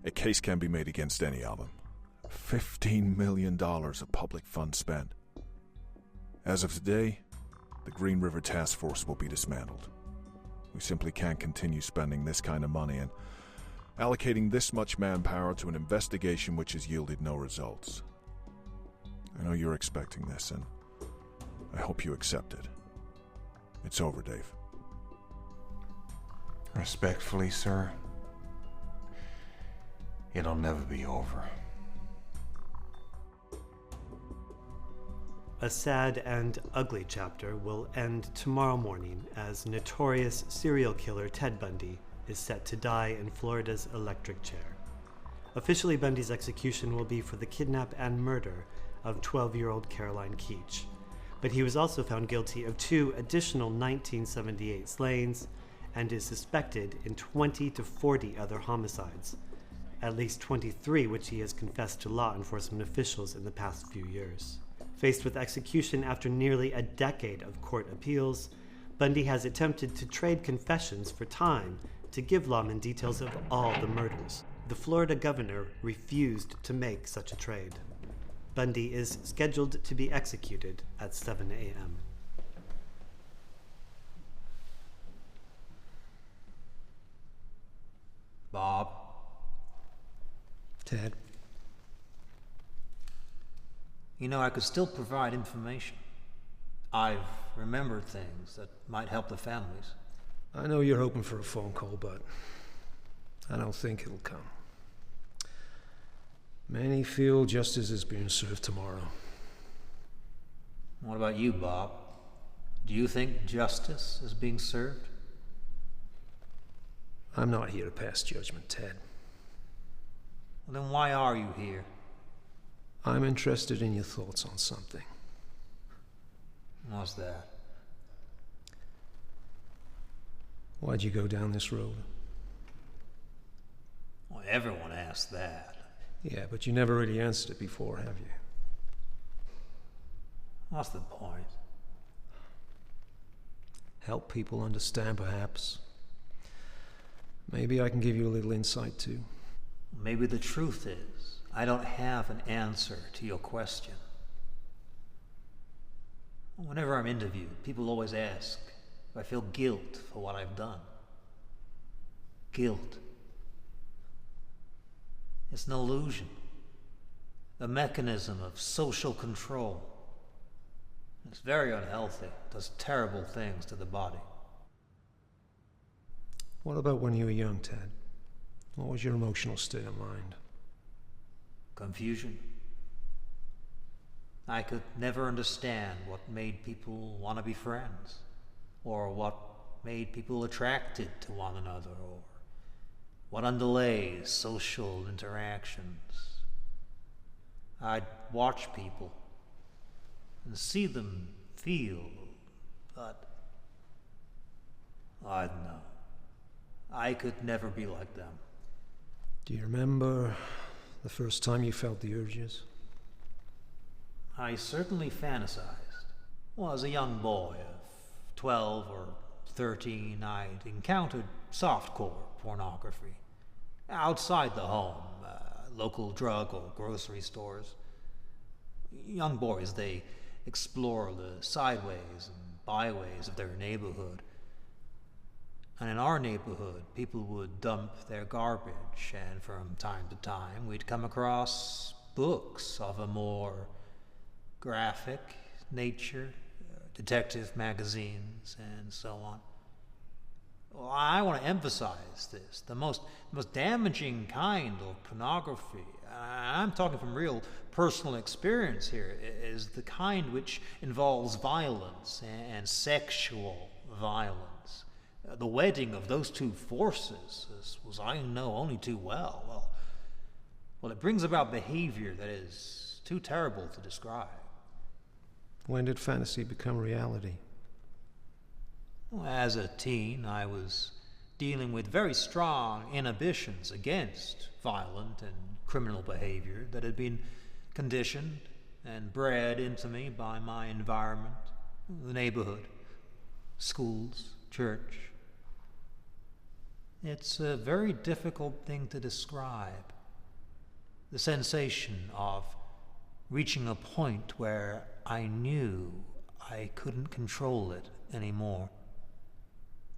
a case can be made against any of them. $15 million of public funds spent. As of today, the Green River Task Force will be dismantled. We simply can't continue spending this kind of money and allocating this much manpower to an investigation which has yielded no results. I know you're expecting this, and I hope you accept it. It's over, Dave. Respectfully, sir, it'll never be over. A sad and ugly chapter will end tomorrow morning as notorious serial killer Ted Bundy is set to die in Florida's electric chair. Officially, Bundy's execution will be for the kidnap and murder of 12-year-old Caroline Keach, but he was also found guilty of 2 additional 1978 slayings and is suspected in 20 to 40 other homicides, at least 23 which he has confessed to law enforcement officials in the past few years. Faced with execution after nearly a decade of court appeals, Bundy has attempted to trade confessions for time to give lawmen details of all the murders. The Florida governor refused to make such a trade. Bundy is scheduled to be executed at 7 a.m. Bob? Ted? You know, I could still provide information. I've remembered things that might help the families. I know you're hoping for a phone call, but I don't think it'll come. Many feel justice is being served tomorrow. What about you, Bob? Do you think justice is being served? I'm not here to pass judgment, Ted. Well, then why are you here? I'm interested in your thoughts on something. What's that? Why'd you go down this road? Well, everyone asks that. Yeah, but you never really answered it before, have you? What's the point? Help people understand, perhaps. Maybe I can give you a little insight, too. Maybe the truth is, I don't have an answer to your question. Whenever I'm interviewed, people always ask if I feel guilt for what I've done. Guilt. It's an illusion, a mechanism of social control. It's very unhealthy, does terrible things to the body. What about when you were young, Ted? What was your emotional state of mind? Confusion. I could never understand what made people want to be friends, or what made people attracted to one another, or what underlays social interactions. I'd watch people and see them feel, but I don't know. I could never be like them. Do you remember the first time you felt the urges? I certainly fantasized. Well, as a young boy of 12 or 13, I'd encountered softcore pornography. Outside the home, local drug or grocery stores. Young boys, they explore the sideways and byways of their neighborhood. And in our neighborhood, people would dump their garbage, and from time to time, we'd come across books of a more graphic nature, detective magazines, and so on. Well, I want to emphasize this. The most damaging kind of pornography, I'm talking from real personal experience here, is the kind which involves violence and sexual violence. The wedding of those two forces, as I know only too well, well, it brings about behavior that is too terrible to describe. When did fantasy become reality? Well, as a teen, I was dealing with very strong inhibitions against violent and criminal behavior that had been conditioned and bred into me by my environment, the neighborhood, schools, church. It's a very difficult thing to describe. The sensation of reaching a point where I knew I couldn't control it anymore.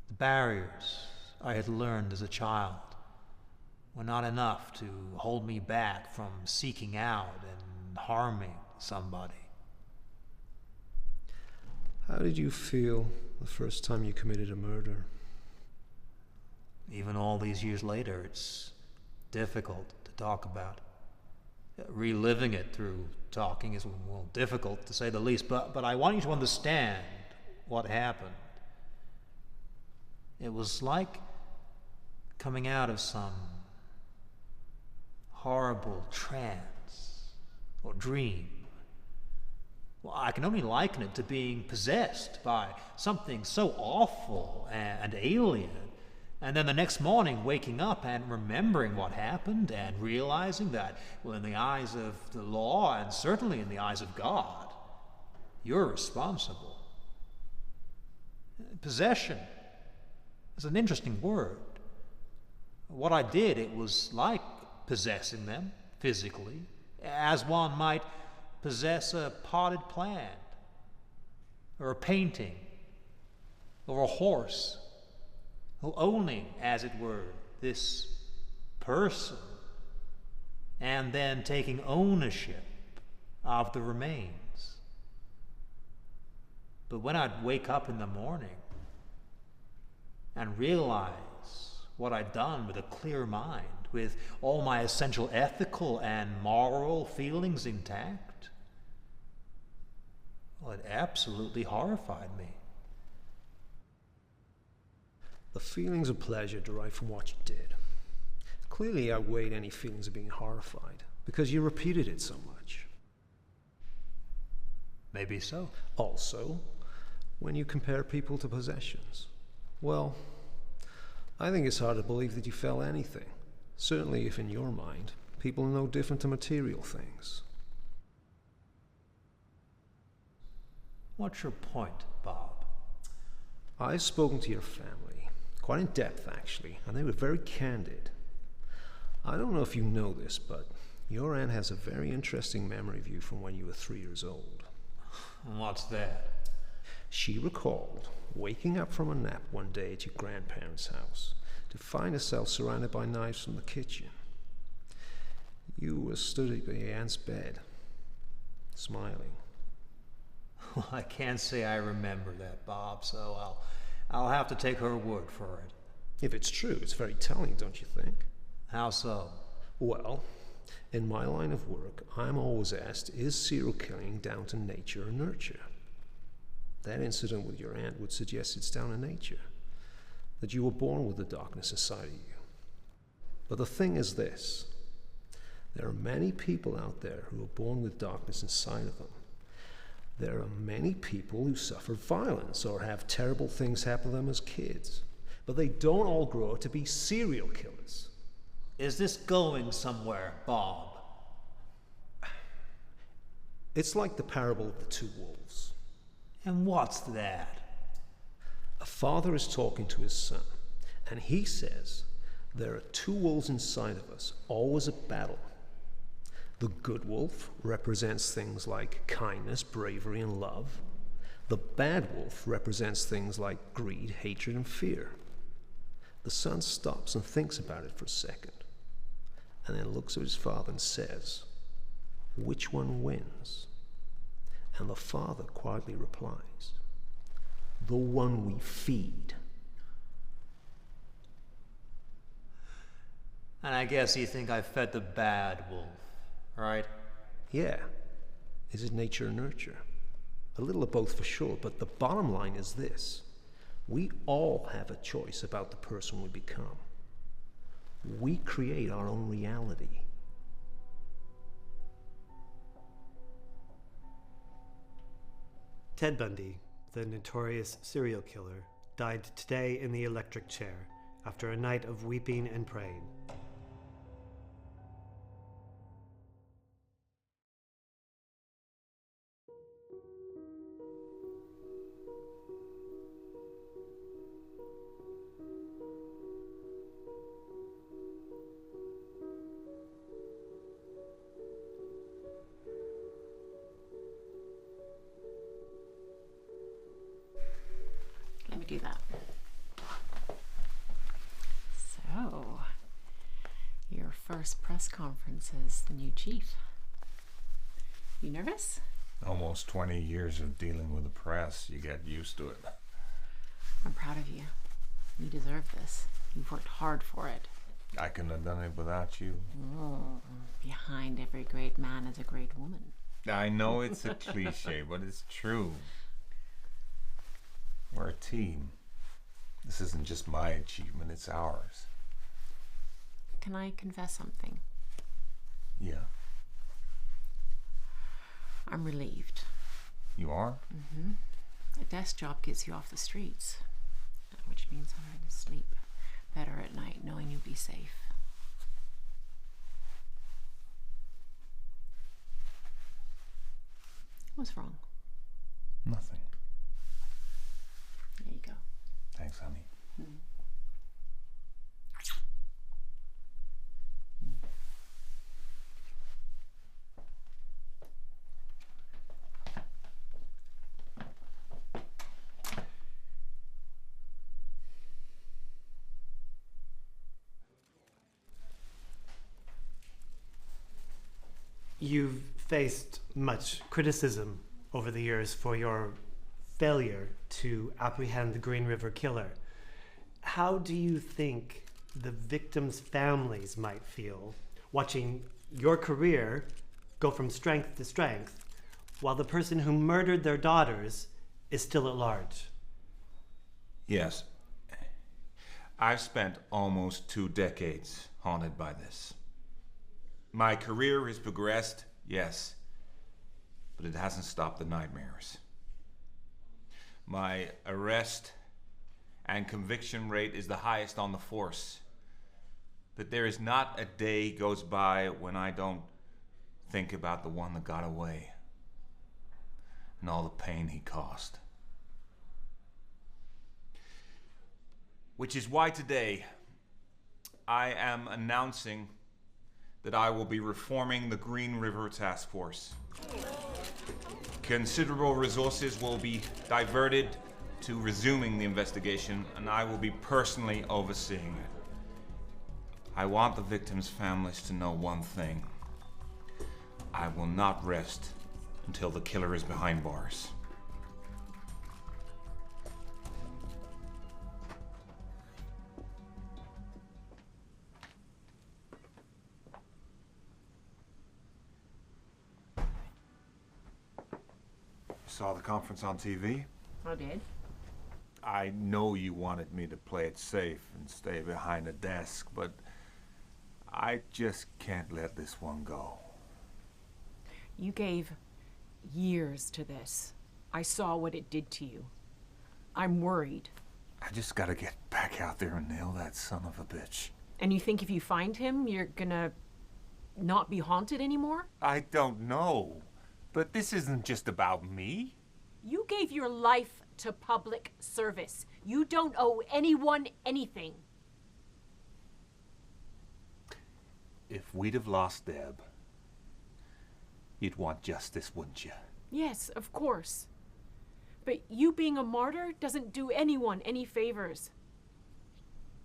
The barriers I had learned as a child were not enough to hold me back from seeking out and harming somebody. How did you feel the first time you committed a murder? Even all these years later, it's difficult to talk about. Reliving it through talking is, well, difficult to say the least, but I want you to understand what happened. It was like coming out of some horrible trance or dream. Well, I can only liken it to being possessed by something so awful and alien, and then the next morning waking up and remembering what happened and realizing that, well, in the eyes of the law and certainly in the eyes of God, you're responsible. Possession is an interesting word. What I did, it was like possessing them physically, as one might possess a potted plant, or a painting, or a horse, owning, as it were, this person, and then taking ownership of the remains. But when I'd wake up in the morning and realize what I'd done with a clear mind, with all my essential ethical and moral feelings intact, well, it absolutely horrified me. The feelings of pleasure derived from what you did clearly outweighed any feelings of being horrified, because you repeated it so much. Maybe so. Also, when you compare people to possessions, well, I think it's hard to believe that you felt anything. Certainly if in your mind, people are no different to material things. What's your point, Bob? I've spoken to your family, quite in depth actually, and they were very candid. I don't know if you know this, but your aunt has a very interesting memory of you from when you were 3 years old. What's that? She recalled waking up from a nap one day at your grandparents' house to find herself surrounded by knives from the kitchen. You were stood by your aunt's bed, smiling. Well, I can't say I remember that, Bob, so I'll have to take her word for it. If it's true, it's very telling, don't you think? How so? Well, in my line of work, I'm always asked, is serial killing down to nature or nurture? That incident with your aunt would suggest it's down to nature, that you were born with the darkness inside of you. But the thing is this, there are many people out there who are born with darkness inside of them. There are many people who suffer violence or have terrible things happen to them as kids, but they don't all grow up to be serial killers. Is this going somewhere, Bob? It's like the parable of the two wolves. And what's that? A father is talking to his son, and he says, there are two wolves inside of us, always at battle. The good wolf represents things like kindness, bravery, and love. The bad wolf represents things like greed, hatred, and fear. The son stops and thinks about it for a second, and then looks at his father and says, which one wins? And the father quietly replies, the one we feed. And I guess you think I fed the bad wolf, right? Yeah. Is it nature or nurture? A little of both for sure, but the bottom line is this. We all have a choice about the person we become. We create our own reality. Ted Bundy, the notorious serial killer, died today in the electric chair after a night of weeping and praying. do that. So, your first press conference as the new chief. You nervous? Almost 20 years of dealing with the press. You get used to it. I'm proud of you. You deserve this. You've worked hard for it. I couldn't have done it without you. Oh, behind every great man is a great woman. I know it's a cliche, but it's true. We're a team. This isn't just my achievement, it's ours. Can I confess something? Yeah. I'm relieved. You are? Mm-hmm. A desk job gets you off the streets, which means I'm going to sleep better at night knowing you'll be safe. What's wrong? Nothing. There you go. Thanks, honey. Mm. You've faced much criticism over the years for your failure to apprehend the Green River Killer. How do you think the victims' families might feel watching your career go from strength to strength while the person who murdered their daughters is still at large? Yes. I've spent almost 2 decades haunted by this. My career has progressed, yes, but it hasn't stopped the nightmares. My arrest and conviction rate is the highest on the force, but there is not a day goes by when I don't think about the one that got away and all the pain he caused. Which is why today I am announcing that I will be reforming the Green River Task Force. Considerable resources will be diverted to resuming the investigation, and I will be personally overseeing it. I want the victims' families to know one thing. I will not rest until the killer is behind bars. Saw the conference on TV? I did. I know you wanted me to play it safe and stay behind a desk, but I just can't let this one go. You gave years to this. I saw what it did to you. I'm worried. I just gotta get back out there and nail that son of a bitch. And you think if you find him, you're gonna not be haunted anymore? I don't know. But this isn't just about me. You gave your life to public service. You don't owe anyone anything. If we'd have lost Deb, you'd want justice, wouldn't you? Yes, of course. But you being a martyr doesn't do anyone any favors.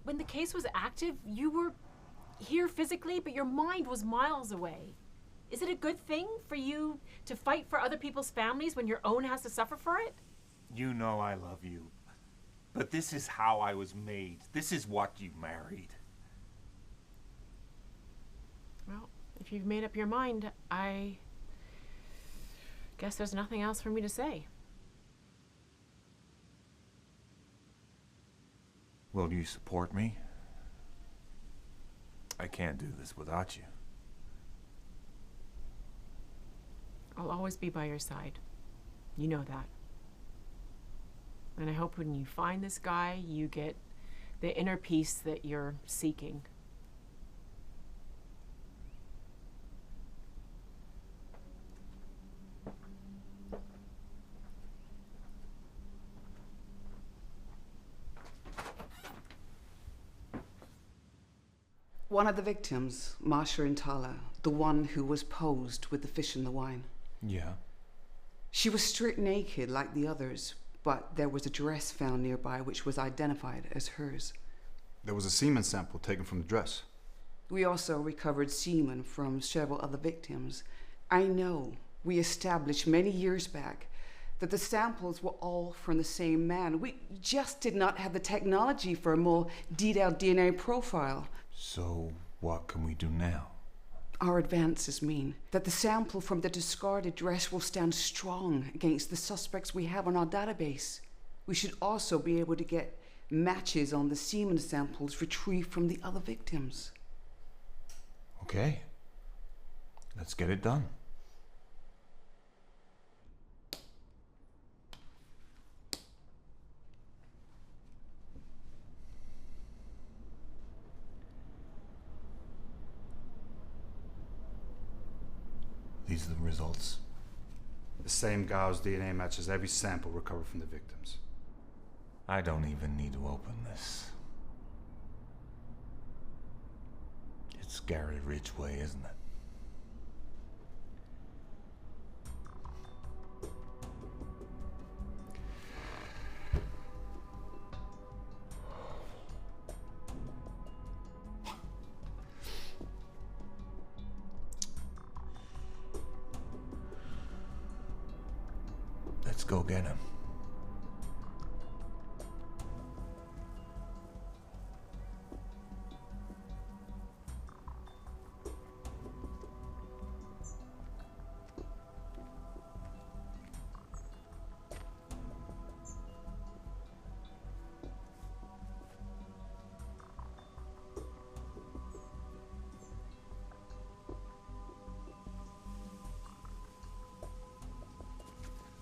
When the case was active, you were here physically, but your mind was miles away. Is it a good thing for you to fight for other people's families when your own has to suffer for it? You know I love you. But this is how I was made. This is what you married. Well, if you've made up your mind, I guess there's nothing else for me to say. Will you support me? I can't do this without you. I'll always be by your side. You know that. And I hope when you find this guy, you get the inner peace that you're seeking. One of the victims, Marsha Intala, the one who was posed with the fish in the wine. Yeah. She was stripped naked like the others, but there was a dress found nearby which was identified as hers. There was a semen sample taken from the dress. We also recovered semen from several other victims. I know we established many years back that the samples were all from the same man. We just did not have the technology for a more detailed DNA profile. So, what can we do now? Our advances mean that the sample from the discarded dress will stand strong against the suspects we have on our database. We should also be able to get matches on the semen samples retrieved from the other victims. Okay. Let's get it done. These are the results. The same gal's DNA matches every sample recovered from the victims. I don't even need to open this. It's Gary Ridgway, isn't it? Let's go get him.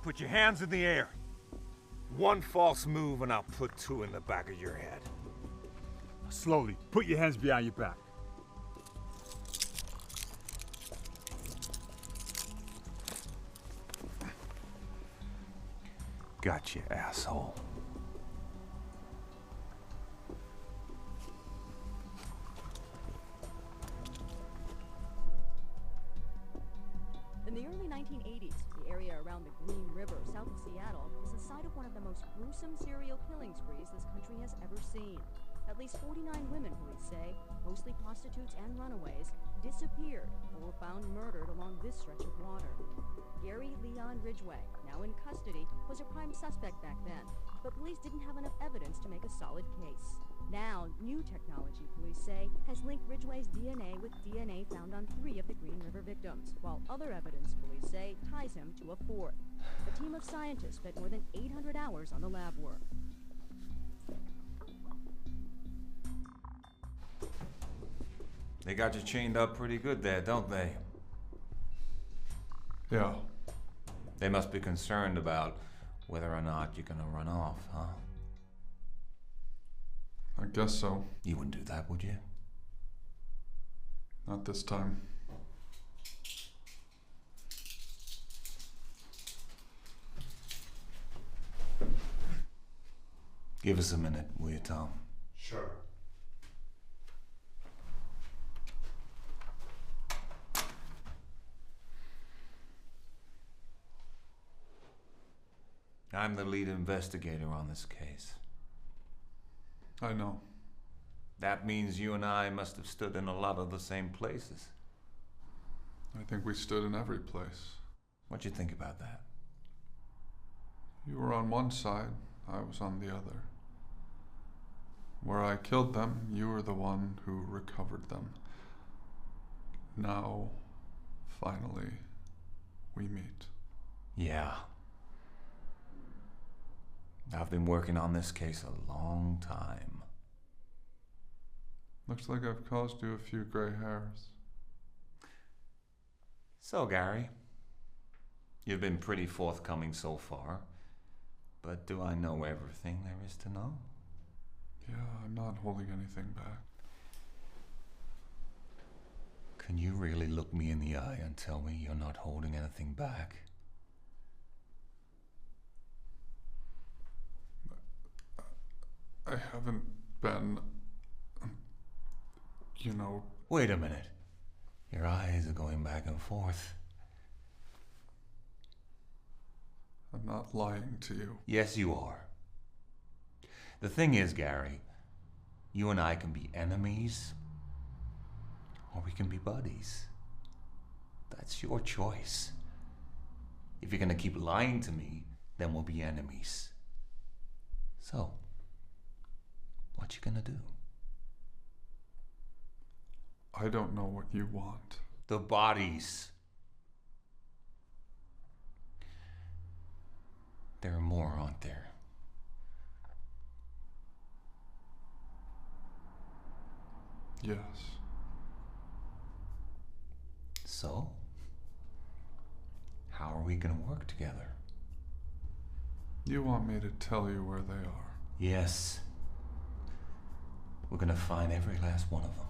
Put your hands in the air. One false move and I'll put two in the back of your head. Slowly. Put your hands behind your back. Gotcha, asshole. In the early 1980s, the area around the Green River, south of Seattle, is the site of one of the most gruesome serial killing sprees this country has ever seen. At least 49 women, police say, mostly prostitutes and runaways, disappeared or were found murdered along this stretch of water. Gary Leon Ridgway, now in custody, was a prime suspect back then, but police didn't have enough evidence to make a solid case. Now, new technology, police say, has linked Ridgway's DNA with DNA found on 3 of the Green River victims, while other evidence, police say, ties him to a 4th. A team of scientists spent more than 800 hours on the lab work. They got you chained up pretty good there, don't they? Yeah. They must be concerned about whether or not you're gonna run off, huh? I guess so. You wouldn't do that, would you? Not this time. Give us a minute, will you, Tom? Sure. I'm the lead investigator on this case. I know. That means you and I must have stood in a lot of the same places. I think we stood in every place. What'd you think about that? You were on one side, I was on the other. Where I killed them, you were the one who recovered them. Now, finally, we meet. Yeah. I've been working on this case a long time. Looks like I've caused you a few gray hairs. So, Gary, you've been pretty forthcoming so far, but do I know everything there is to know? Yeah, I'm not holding anything back. Can you really look me in the eye and tell me you're not holding anything back? I haven't been, you know... Wait a minute. Your eyes are going back and forth. I'm not lying to you. Yes, you are. The thing is, Gary, you and I can be enemies, or we can be buddies. That's your choice. If you're gonna keep lying to me, then we'll be enemies. So, what you gonna do? I don't know what you want. The bodies. There are more, aren't there? Yes. So, how are we gonna work together? You want me to tell you where they are? Yes. We're gonna find every last one of them.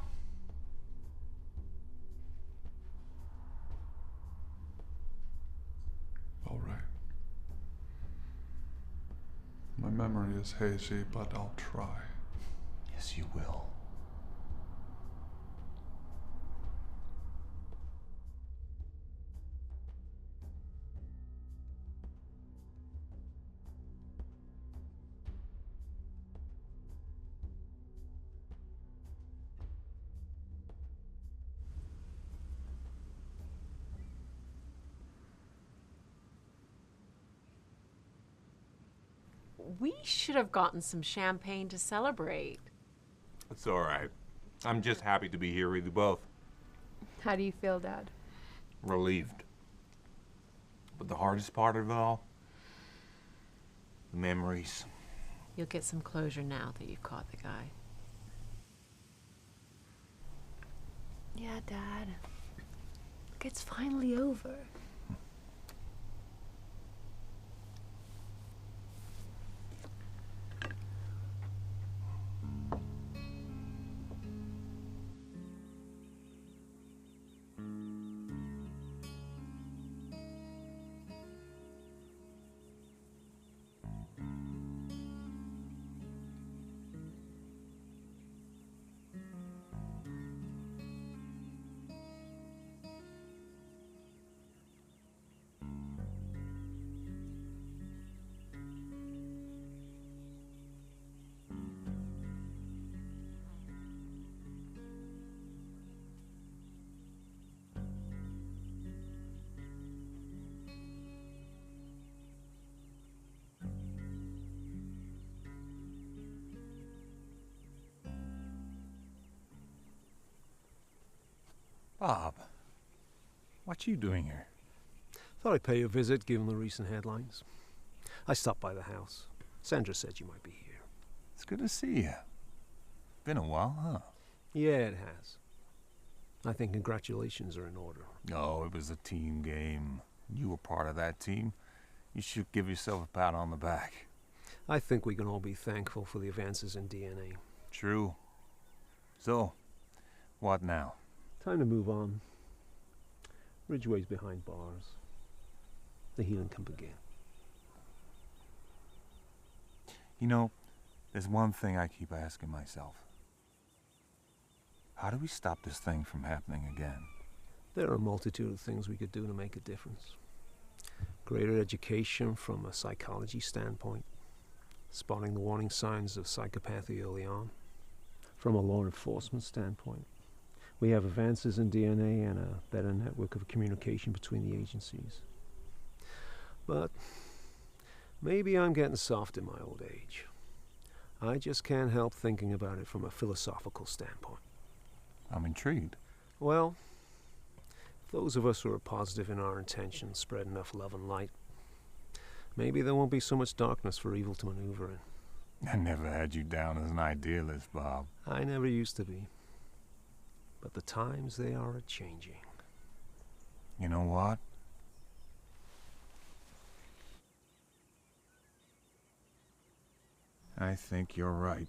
All right. My memory is hazy, but I'll try. Yes, you will. We should have gotten some champagne to celebrate. It's all right. I'm just happy to be here with you both. How do you feel, Dad? Relieved. But the hardest part of it all? The memories. You'll get some closure now that you've caught the guy. Yeah, Dad. Look, it's finally over. Bob, what you doing here? Thought I'd pay you a visit, given the recent headlines. I stopped by the house. Sandra said you might be here. It's good to see you. Been a while, huh? Yeah, it has. I think congratulations are in order. Oh, it was a team game. You were part of that team. You should give yourself a pat on the back. I think we can all be thankful for the advances in DNA. True. So, what now? Time to move on. Ridgeway's behind bars. The healing can begin. You know, there's one thing I keep asking myself. How do we stop this thing from happening again? There are a multitude of things we could do to make a difference. Greater education from a psychology standpoint. Spotting the warning signs of psychopathy early on. From a law enforcement standpoint. We have advances in DNA and a better network of communication between the agencies. But maybe I'm getting soft in my old age. I just can't help thinking about it from a philosophical standpoint. I'm intrigued. Well, if those of us who are positive in our intentions spread enough love and light, maybe there won't be so much darkness for evil to maneuver in. I never had you down as an idealist, Bob. I never used to be. But the times, they are a-changing. You know what? I think you're right.